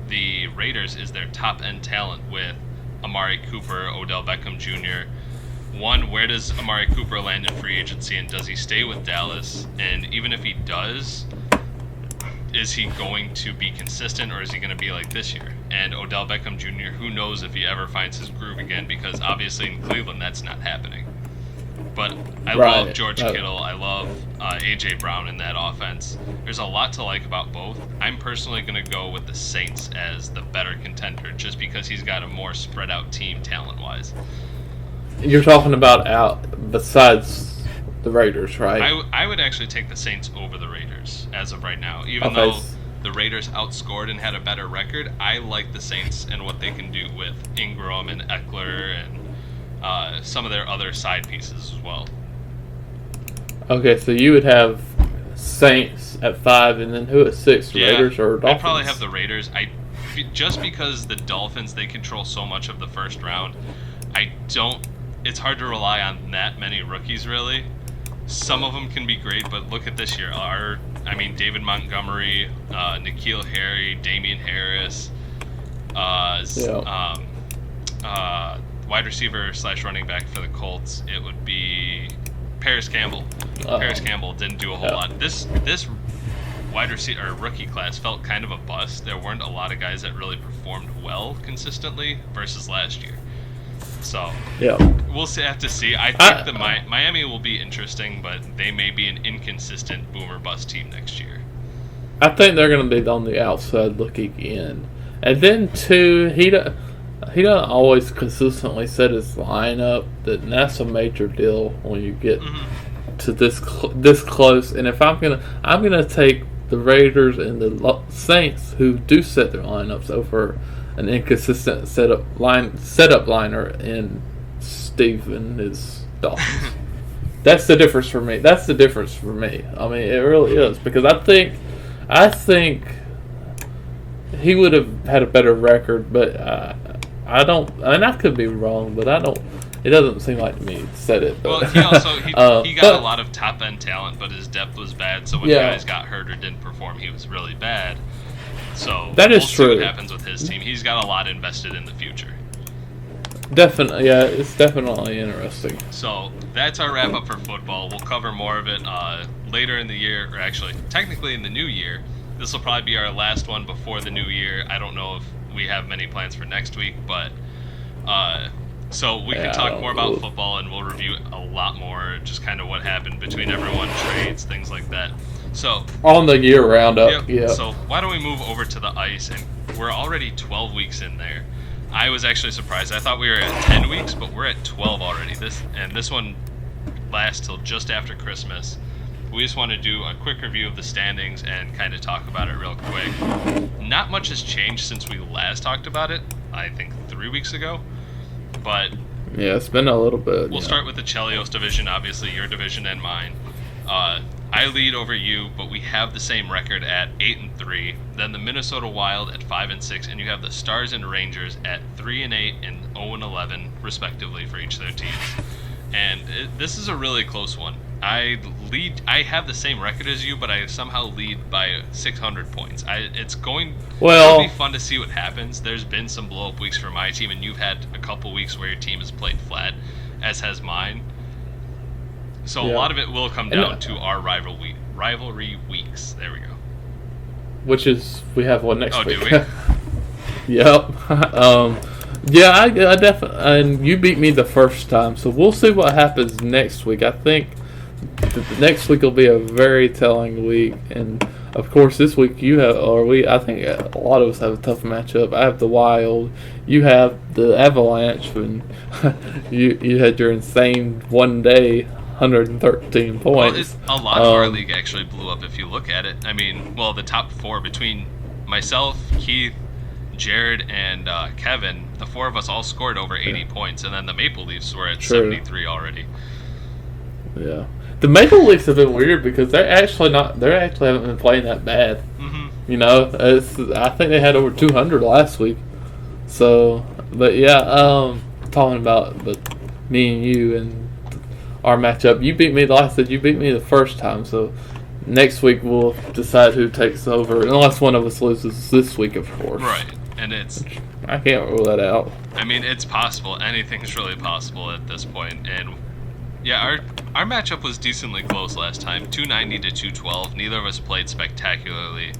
the Raiders is their top-end talent with Amari Cooper, Odell Beckham Jr. One, where does Amari Cooper land in free agency, and does he stay with Dallas? And even if he does, is he going to be consistent, or is he going to be like this year? And Odell Beckham Jr., who knows if he ever finds his groove again, because obviously in Cleveland that's not happening. But I love George Kittle. I love A.J. Brown in that offense. There's a lot to like about both. I'm personally going to go with the Saints as the better contender just because he's got a more spread out team talent-wise. You're talking about besides the Raiders, right? I would actually take the Saints over the Raiders as of right now. Even though the Raiders outscored and had a better record, I like the Saints and what they can do with Ingram and Eckler and some of their other side pieces as well. Okay, so you would have Saints at 5, and then who at 6? Raiders or Dolphins? I'd probably have the Raiders. Just because the Dolphins, they control so much of the first round, it's hard to rely on that many rookies, really. Some of them can be great, but look at this year. David Montgomery, N'Keal Harry, Damian Harris, wide receiver / running back for the Colts, it would be Paris Campbell. Paris Campbell didn't do a whole lot. This wide receiver or rookie class felt kind of a bust. There weren't a lot of guys that really performed well consistently versus last year. So we'll have to see. I think the Miami will be interesting, but they may be an inconsistent boomer bust team next year. I think they're going to be on the outside looking in. And then, too, he doesn't always consistently set his lineup. That's a major deal when you get to this close. And if I'm gonna take the Raiders and the Saints, who do set their lineups, over an inconsistent setup liner in Steven is Dolphins. That's the difference for me. I mean, it really is, because I think he would have had a better record, but I don't. I mean, I could be wrong, but I don't. It doesn't seem like to me said it. But. Well, he got a lot of top end talent, but his depth was bad. So when guys got hurt or didn't perform, he was really bad. So that is true. See what happens with his team. He's got a lot invested in the future. Definitely, yeah, it's definitely interesting. So that's our wrap up for football. We'll cover more of it later in the year, or actually, technically in the new year. This will probably be our last one before the new year. I don't know if we have many plans for next week, but so we can talk more about football, and we'll review a lot more, just kind of what happened between everyone, trades, things like that. So on the year roundup, yeah. So why don't we move over to the ice, and we're already 12 weeks in there. I was actually surprised. I thought we were at 10 weeks, but we're at 12 already. This one lasts till just after Christmas. We just want to do a quick review of the standings and kind of talk about it real quick. Not much has changed since we last talked about it, I think 3 weeks ago. But yeah, it's been a little bit. We'll start with the Chelios division, obviously your division and mine. I lead over you, but we have the same record at 8-3. Then the Minnesota Wild at 5-6, and you have the Stars and Rangers at 3-8 and 0-11, respectively, for each of their teams. And this is a really close one. I have the same record as you, but I somehow lead by 600 points. It'll be fun to see what happens. There's been some blow-up weeks for my team, and you've had a couple weeks where your team has played flat, as has mine. So a lot of it will come down to our rivalry weeks. There we go. Which is, we have one next week. Oh, do we? Yep. Yeah, I definitely, and you beat me the first time, so we'll see what happens next week. I think the next week will be a very telling week, and of course this week I think a lot of us have a tough matchup. I have the Wild, you have the Avalanche, and you had your insane one day 113 points. Well, a lot of our league actually blew up if you look at it. I mean, the top four between myself, Keith, Jared, and Kevin, the four of us all scored over 80 points, and then the Maple Leafs were at 73 already. Yeah. The Maple Leafs have been weird because they actually haven't been playing that bad. Mm-hmm. You know, I think they had over 200 last week. So, but yeah, talking about me and you and our matchup. You beat me, like I said, you beat me the first time. So next week we'll decide who takes over, unless one of us loses this week, of course. Right, and I can't rule that out. I mean, it's possible. Anything's really possible at this point, and yeah, our matchup was decently close last time, 290 to 212. Neither of us played spectacularly,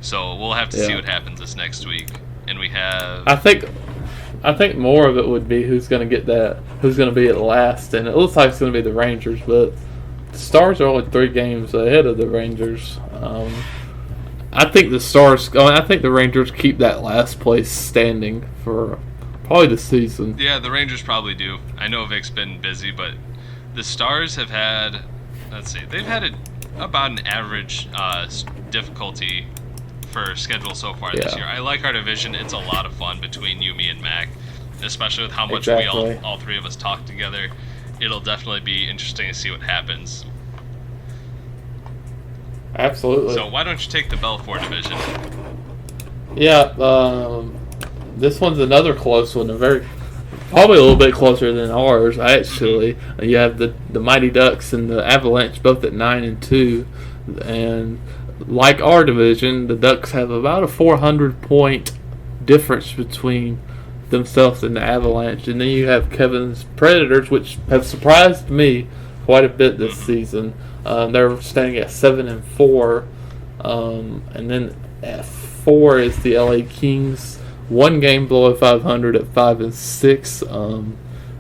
so we'll have to see what happens this next week. And we have, I think more of it would be who's going to get that, who's going to be at last, and it looks like it's going to be the Rangers, but the Stars are only 3 games ahead of the Rangers. I think the Rangers keep that last place standing for probably the season. Yeah, the Rangers probably do. I know Vic's been busy, but the Stars have had, they've had about an average difficulty for schedule so far this year. I like our division. It's a lot of fun between you, me, and Mac, especially with how much we all three of us talk together. It'll definitely be interesting to see what happens. Absolutely. So why don't you take the Belfort division? Yeah, this one's another close one. Probably a little bit closer than ours, actually. You have the Mighty Ducks and the Avalanche both at 9-2, and like our division, the Ducks have about a 400-point difference between themselves and the Avalanche. And then you have Kevin's Predators, which have surprised me quite a bit this season. They're standing at 7-4, and then at 4 is the LA Kings, 1 game below 500 at 5-6.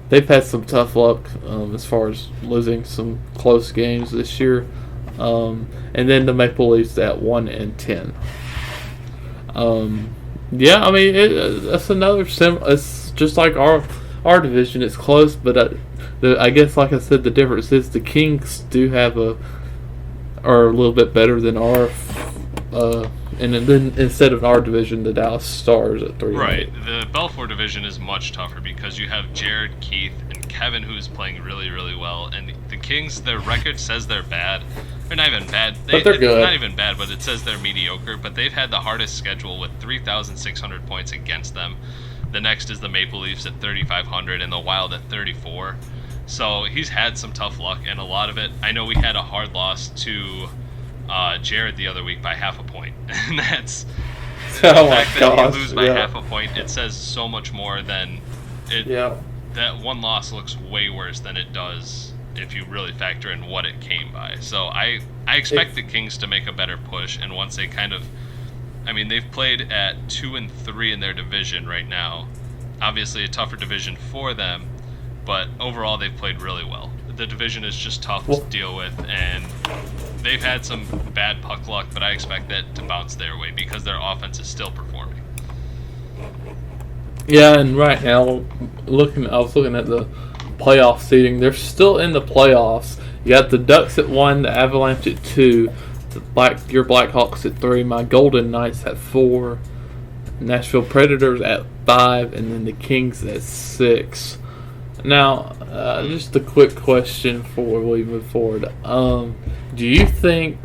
They've had some tough luck as far as losing some close games this year. And then the Maple Leafs at 1-10. Yeah, I mean that's another it's just like our division. It's close, but I guess, like I said, the difference is the Kings do are a little bit better than our. And then instead of our division, the Dallas Stars at 3. Right. The Belfort division is much tougher because you have Jared, Keith, and Kevin, who's playing really, really well. And the Kings, their record says they're bad. They're not even bad. But they're good. Not even bad, but it says they're mediocre. But they've had the hardest schedule with 3,600 points against them. The next is the Maple Leafs at 3,500 and the Wild at 34. So he's had some tough luck, and a lot of it, I know we had a hard loss to Jared the other week by half a point. And that's the fact that you lose by half a point, it says so much more than it. Yeah. That one loss looks way worse than it does if you really factor in what it came by. So I expect the Kings to make a better push, and once they they've played at 2-3 in their division right now. Obviously a tougher division for them, but overall they've played really well. The division is just tough to deal with, and they've had some bad puck luck, but I expect that to bounce their way because their offense is still performing. Yeah, and right now, I was looking at the playoff seeding. They're still in the playoffs. You got the Ducks at 1, the Avalanche at 2, your Blackhawks at 3, my Golden Knights at 4, Nashville Predators at 5, and then the Kings at 6. Now, just a quick question before we move forward. Do you think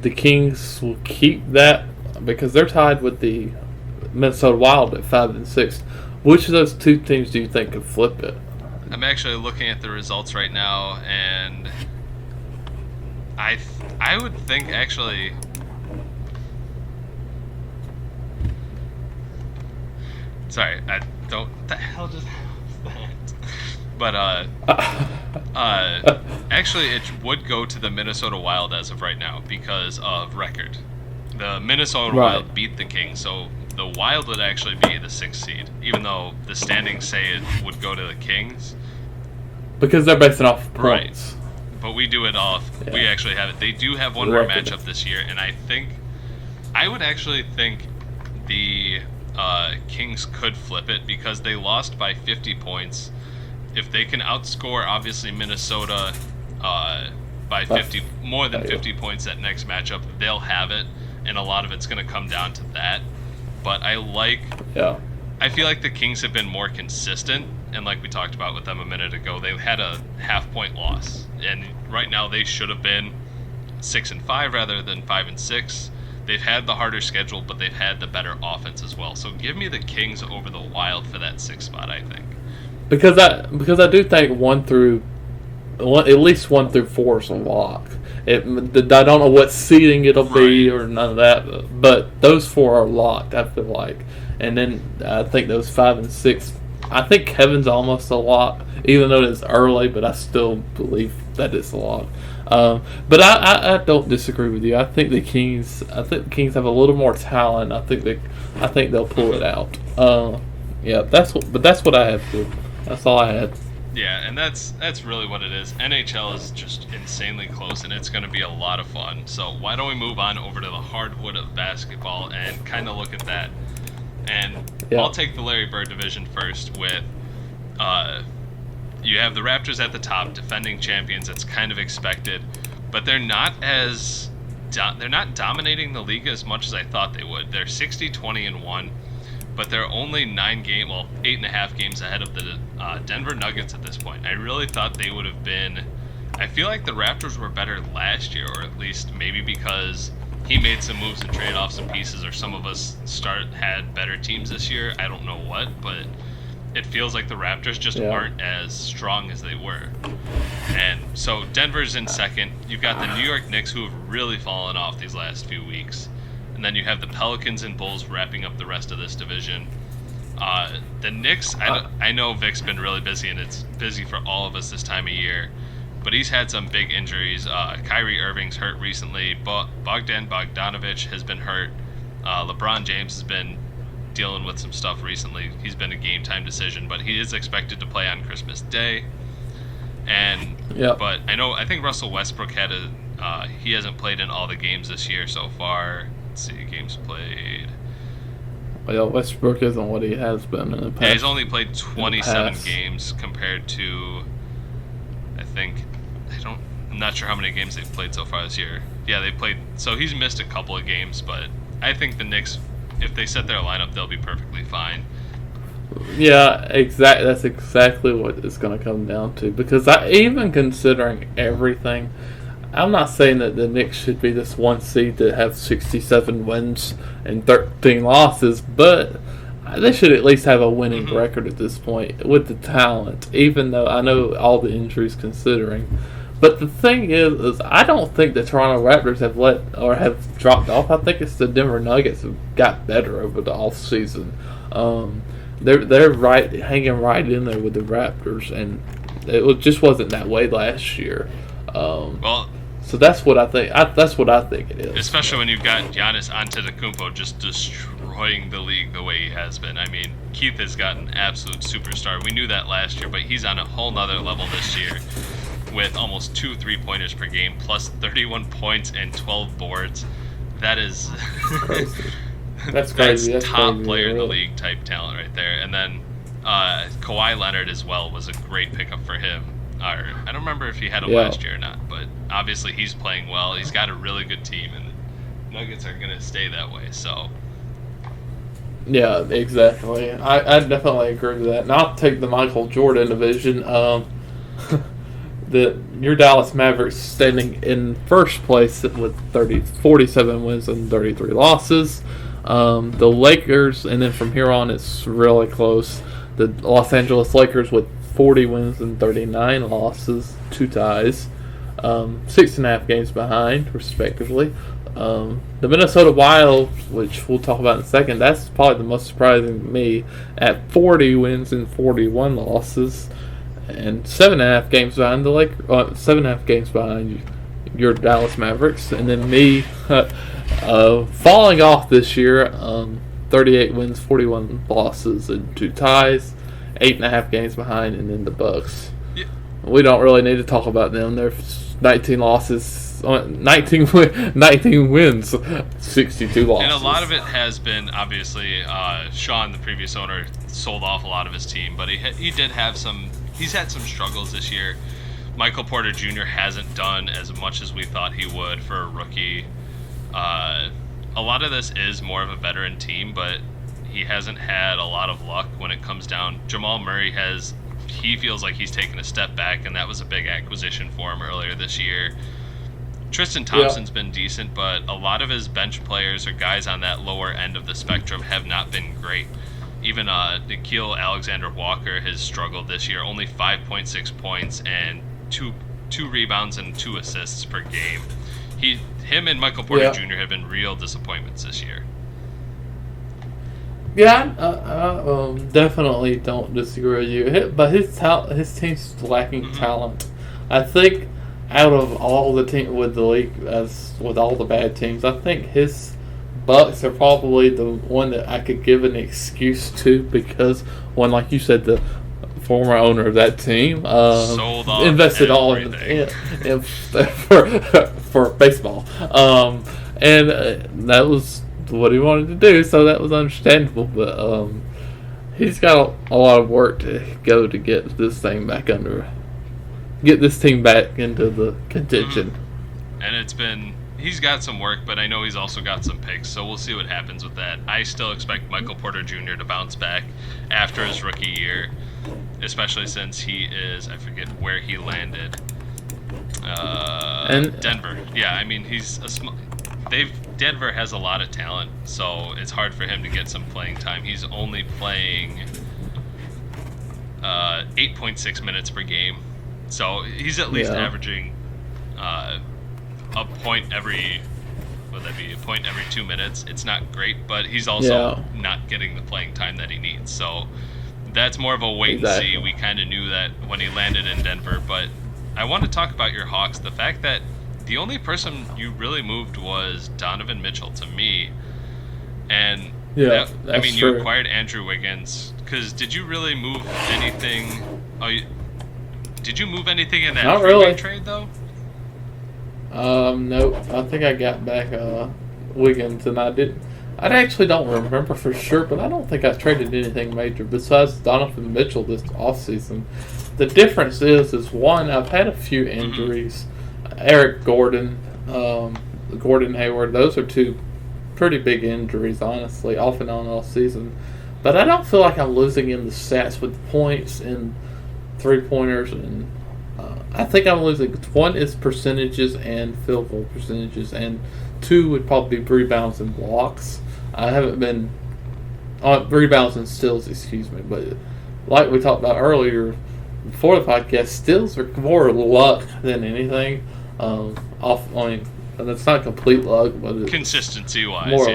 the Kings will keep that? Because they're tied with the Minnesota Wild at 5-6. Which of those two teams do you think could flip it? I'm actually looking at the results right now, and I would think actually. Sorry, I don't. What the hell just happened? But actually, it would go to the Minnesota Wild as of right now because of record. The Minnesota Wild beat the Kings, so the Wild would actually be the 6th seed, even though the standings say it would go to the Kings. Because they're based off points. Right. But we do it off. Yeah. We actually have it. They do have one more matchup this year, and I would actually think the Kings could flip it because they lost by 50 points. If they can outscore, obviously, Minnesota by 50, more than 50 points that next matchup, they'll have it. and a lot of it's going to come down to that. But I feel like the Kings have been more consistent, and like we talked about with them a minute ago, they had a half-point loss, and right now they should have been 6-5 rather than 5-6. They've had the harder schedule, but they've had the better offense as well. So give me the Kings over the Wild for that 6th spot, I think. Because I do think at least 1 through 4 is a lock. I don't know what seeding it'll be or none of that, but those 4 are locked, I feel like. And then I think those 5 and 6, I think Kevin's almost a lock, even though it's early, but I still believe that it's a lock. But I don't disagree with you. I think the Kings have a little more talent. I think they'll pull it out. That's what I have to. That's all I had. Yeah, and that's really what it is. NHL is just insanely close, and it's going to be a lot of fun. So why don't we move on over to the hardwood of basketball and kind of look at that? And I'll take the Larry Bird division first with you have the Raptors at the top, defending champions. That's kind of expected, but they're not dominating the league as much as I thought they would. They're 60-20-1, but they're only 8.5 games ahead of the Denver Nuggets at this point. I really thought they would have been. I feel like the Raptors were better last year, or at least maybe because he made some moves and traded off some pieces, or some of us had better teams this year. I don't know what, but it feels like the Raptors just aren't as strong as they were. And so Denver's in second. You've got the New York Knicks, who have really fallen off these last few weeks. And then you have the Pelicans and Bulls wrapping up the rest of this division. The Knicks, I know Vic's been really busy, and it's busy for all of us this time of year. But he's had some big injuries. Kyrie Irving's hurt recently. Bogdan Bogdanovic has been hurt. LeBron James has been dealing with some stuff recently. He's been a game-time decision, but he is expected to play on Christmas Day. But I think Russell Westbrook he hasn't played in all the games this year so far. Let's see, games played. Well, Westbrook isn't what he has been in the past. Yeah, he's only played 27 games compared to, I'm not sure how many games they've played so far this year. Yeah, they played, so he's missed a couple of games, but I think the Knicks, if they set their lineup, they'll be perfectly fine. Yeah, that's exactly what it's going to come down to. Because even considering everything, I'm not saying that the Knicks should be this 1 seed to have 67 wins and 13 losses, but they should at least have a winning record at this point with the talent, even though I know all the injuries considering. But the thing is I don't think the Toronto Raptors have dropped off. I think it's the Denver Nuggets who got better over the offseason. They're hanging right in there with the Raptors, and it just wasn't that way last year. So that's what I think. That's what I think it is. Especially when you've got Giannis Antetokounmpo just destroying the league the way he has been. I mean, Keith has got an absolute superstar. We knew that last year, but he's on a whole nother level this year with almost 2 3-pointers per game, plus 31 points and 12 boards. That is crazy. That's crazy. That's top player in the league type talent right there. And then Kawhi Leonard as well was a great pickup for him. I don't remember if he had him last year or not, but obviously he's playing well. He's got a really good team, and Nuggets are going to stay that way. So, yeah, exactly. I definitely agree with that. And I'll take the Michael Jordan division. Your Dallas Mavericks standing in first place with 47 wins and 33 losses. The Lakers, and then from here on it's really close. The Los Angeles Lakers with 40 wins and 39 losses, 2 ties, 6.5 games behind, respectively. The Minnesota Wild, which we'll talk about in a second, that's probably the most surprising to me, at 40 wins and 41 losses, and 7.5 games behind the Lakers, 7.5 games behind your Dallas Mavericks, and then me falling off this year, 38 wins, 41 losses, and 2 ties. 8.5 games behind, and then the Bucks. Yeah. We don't really need to talk about them. They're 19 losses, 19 wins, 62 losses. And a lot of it has been, obviously, Sean, the previous owner, sold off a lot of his team, but he's had some struggles this year. Michael Porter Jr. hasn't done as much as we thought he would for a rookie. a lot of this is more of a veteran team, but he hasn't had a lot of luck when it comes down. Jamal Murray he feels like he's taken a step back, and that was a big acquisition for him earlier this year. Tristan Thompson's been decent, but a lot of his bench players or guys on that lower end of the spectrum have not been great. Even Nikhil Alexander-Walker has struggled this year, only 5.6 points and two rebounds and 2 assists per game. Him and Michael Porter Jr. have been real disappointments this year. Yeah, I definitely don't disagree with you. But his team's lacking talent. I think out of all the teams with the league, as with all the bad teams, I think his Bucks are probably the one that I could give an excuse to, because one, like you said, the former owner of that team sold off invested all in for baseball, and that was what he wanted to do, so that was understandable. But he's got a lot of work to go to get this team back into the contention. And he's got some work, but I know he's also got some picks, so we'll see what happens with that. I still expect Michael Porter Jr. to bounce back after his rookie year, especially since he is, I forget where he landed. Denver. Yeah, I mean, Denver has a lot of talent, so it's hard for him to get some playing time. He's only playing 8.6 minutes per game, so he's at least averaging a point every 2 minutes. It's not great, but he's also not getting the playing time that he needs. So that's more of a wait and see. We kind of knew that when he landed in Denver, but I want to talk about your Hawks. The fact that the only person you really moved was Donovan Mitchell to me. And that's you acquired Andrew Wiggins. Because did you really move anything? Did you move anything in that freeway trade, though? Nope. I think I got back Wiggins, and I actually don't remember for sure, but I don't think I traded anything major besides Donovan Mitchell this offseason. The difference is one, I've had a few injuries. Eric Gordon, Gordon Hayward, those are 2 pretty big injuries, honestly, off and on all season. But I don't feel like I'm losing in the stats with points and 3-pointers, and I think I'm losing. 1 is percentages and field goal percentages, and 2 would probably be rebounds and blocks. I haven't been rebounds and steals, excuse me, but like we talked about earlier before the podcast, steals are more luck than anything. And it's not complete luck, but it's consistency wise, more,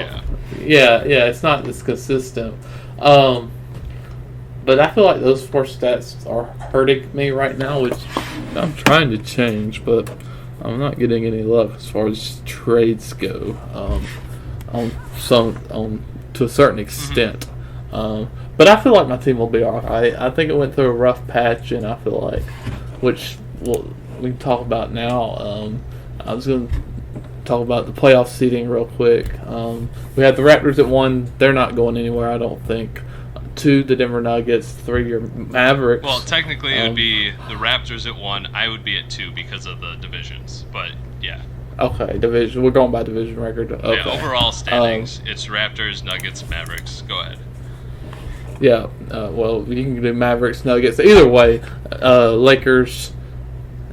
it's not as consistent. But I feel like those 4 stats are hurting me right now, which I'm trying to change, but I'm not getting any love as far as trades go. To a certain extent. But I feel like my team will be alright. I think it went through a rough patch, and I feel like, which we can talk about now. I was going to talk about the playoff seeding real quick. We had the Raptors at 1. They're not going anywhere, I don't think. 2, the Denver Nuggets. 3, your Mavericks. Well, technically it would be the Raptors at 1. I would be at 2 because of the divisions. But, yeah. Okay, division. We're going by division record. Okay. Yeah, overall standings, it's Raptors, Nuggets, Mavericks. Go ahead. Yeah, well, you can do Mavericks, Nuggets. Either way, Lakers,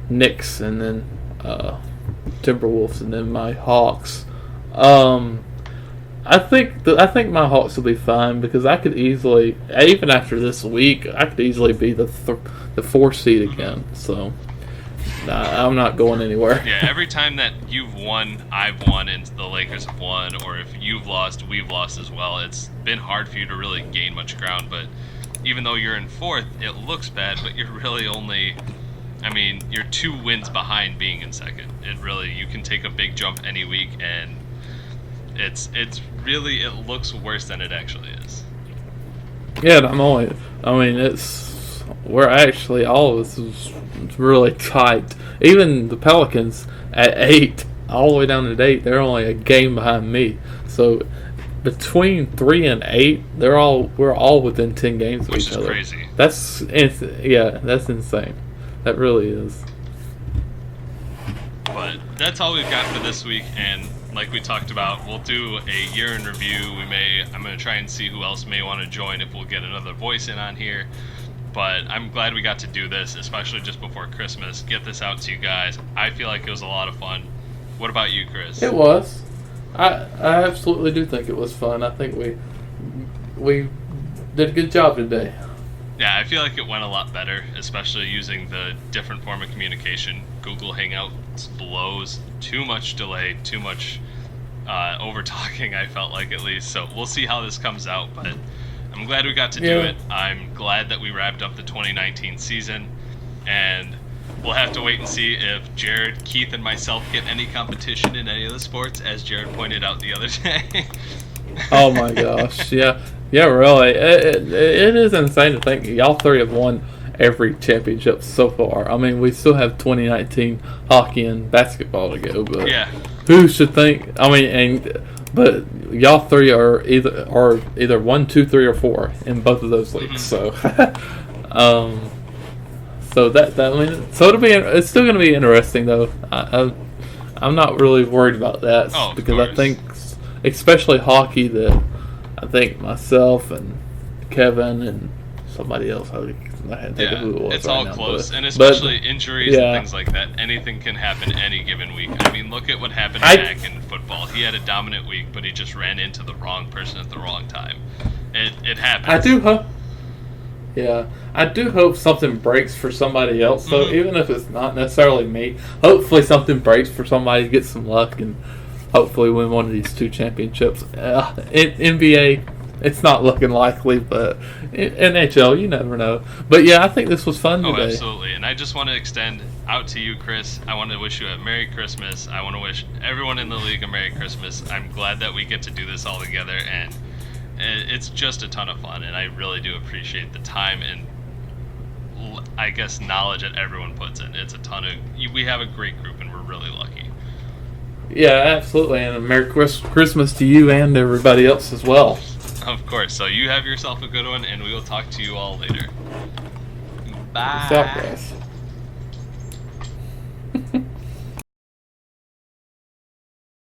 Knicks, and then Timberwolves, and then my Hawks. I think my Hawks will be fine, because I could easily, even after this week, I could easily be the 4 seed again. So I'm not going anywhere. Yeah, every time that you've won, I've won, and the Lakers have won, or if you've lost, we've lost as well. It's been hard for you to really gain much ground, but even though you're in 4th, it looks bad, but you're really only, you're 2 wins behind being in 2nd. You can take a big jump any week, and it looks worse than it actually is. Yeah, we're actually, all of us is really tight. Even the Pelicans at 8, all the way down to 8, they're only a game behind me. So between 3 and 8, we're all within 10 games of each other. Which is crazy. That's insane. That really is. But that's all we've got for this week, and like we talked about, we'll do a year in review. I'm going to try and see who else may want to join if we'll get another voice in on here. But I'm glad we got to do this, especially just before Christmas. Get this out to you guys. I feel like it was a lot of fun. What about you, Chris? It was. I absolutely do think it was fun. I think we did a good job today. Yeah, I feel like it went a lot better, especially using the different form of communication. Google Hangouts blows. Too much delay, too much over-talking, I felt like, at least. So we'll see how this comes out, but I'm glad we got to do it. I'm glad that we wrapped up the 2019 season, and we'll have to wait and see if Jared, Keith, and myself get any competition in any of the sports, as Jared pointed out the other day. Oh my gosh, yeah, really. It is insane to think y'all three have won every championship so far. I mean, we still have 2019 hockey and basketball to go, but yeah, who should think? I mean, but y'all three are either 1, 2, 3, or 4 in both of those leagues. So, so it's still going to be interesting though. I'm not really worried about that because I think, especially hockey, that I think myself and Kevin and somebody else, I had to think of who it was. It's all close, and especially injuries and things like that. Anything can happen any given week. I mean, look at what happened back in football. He had a dominant week, but he just ran into the wrong person at the wrong time. It happens. I do hope something breaks for somebody else, though, even if it's not necessarily me. Hopefully something breaks for somebody to get some luck and hopefully win one of these 2 championships. NBA, it's not looking likely, but NHL, you never know. But yeah, I think this was fun today. Oh, absolutely. And I just want to extend out to you, Chris. I want to wish you a Merry Christmas. I want to wish everyone in the league a Merry Christmas. I'm glad that we get to do this all together, and it's just a ton of fun, and I really do appreciate the time and, I guess, knowledge that everyone puts in. It's a ton of... We have a great group, and we're really lucky. Yeah, absolutely, and a Merry Christmas to you and everybody else as well. Of course. So you have yourself a good one, and we will talk to you all later. Bye. Peace out, guys.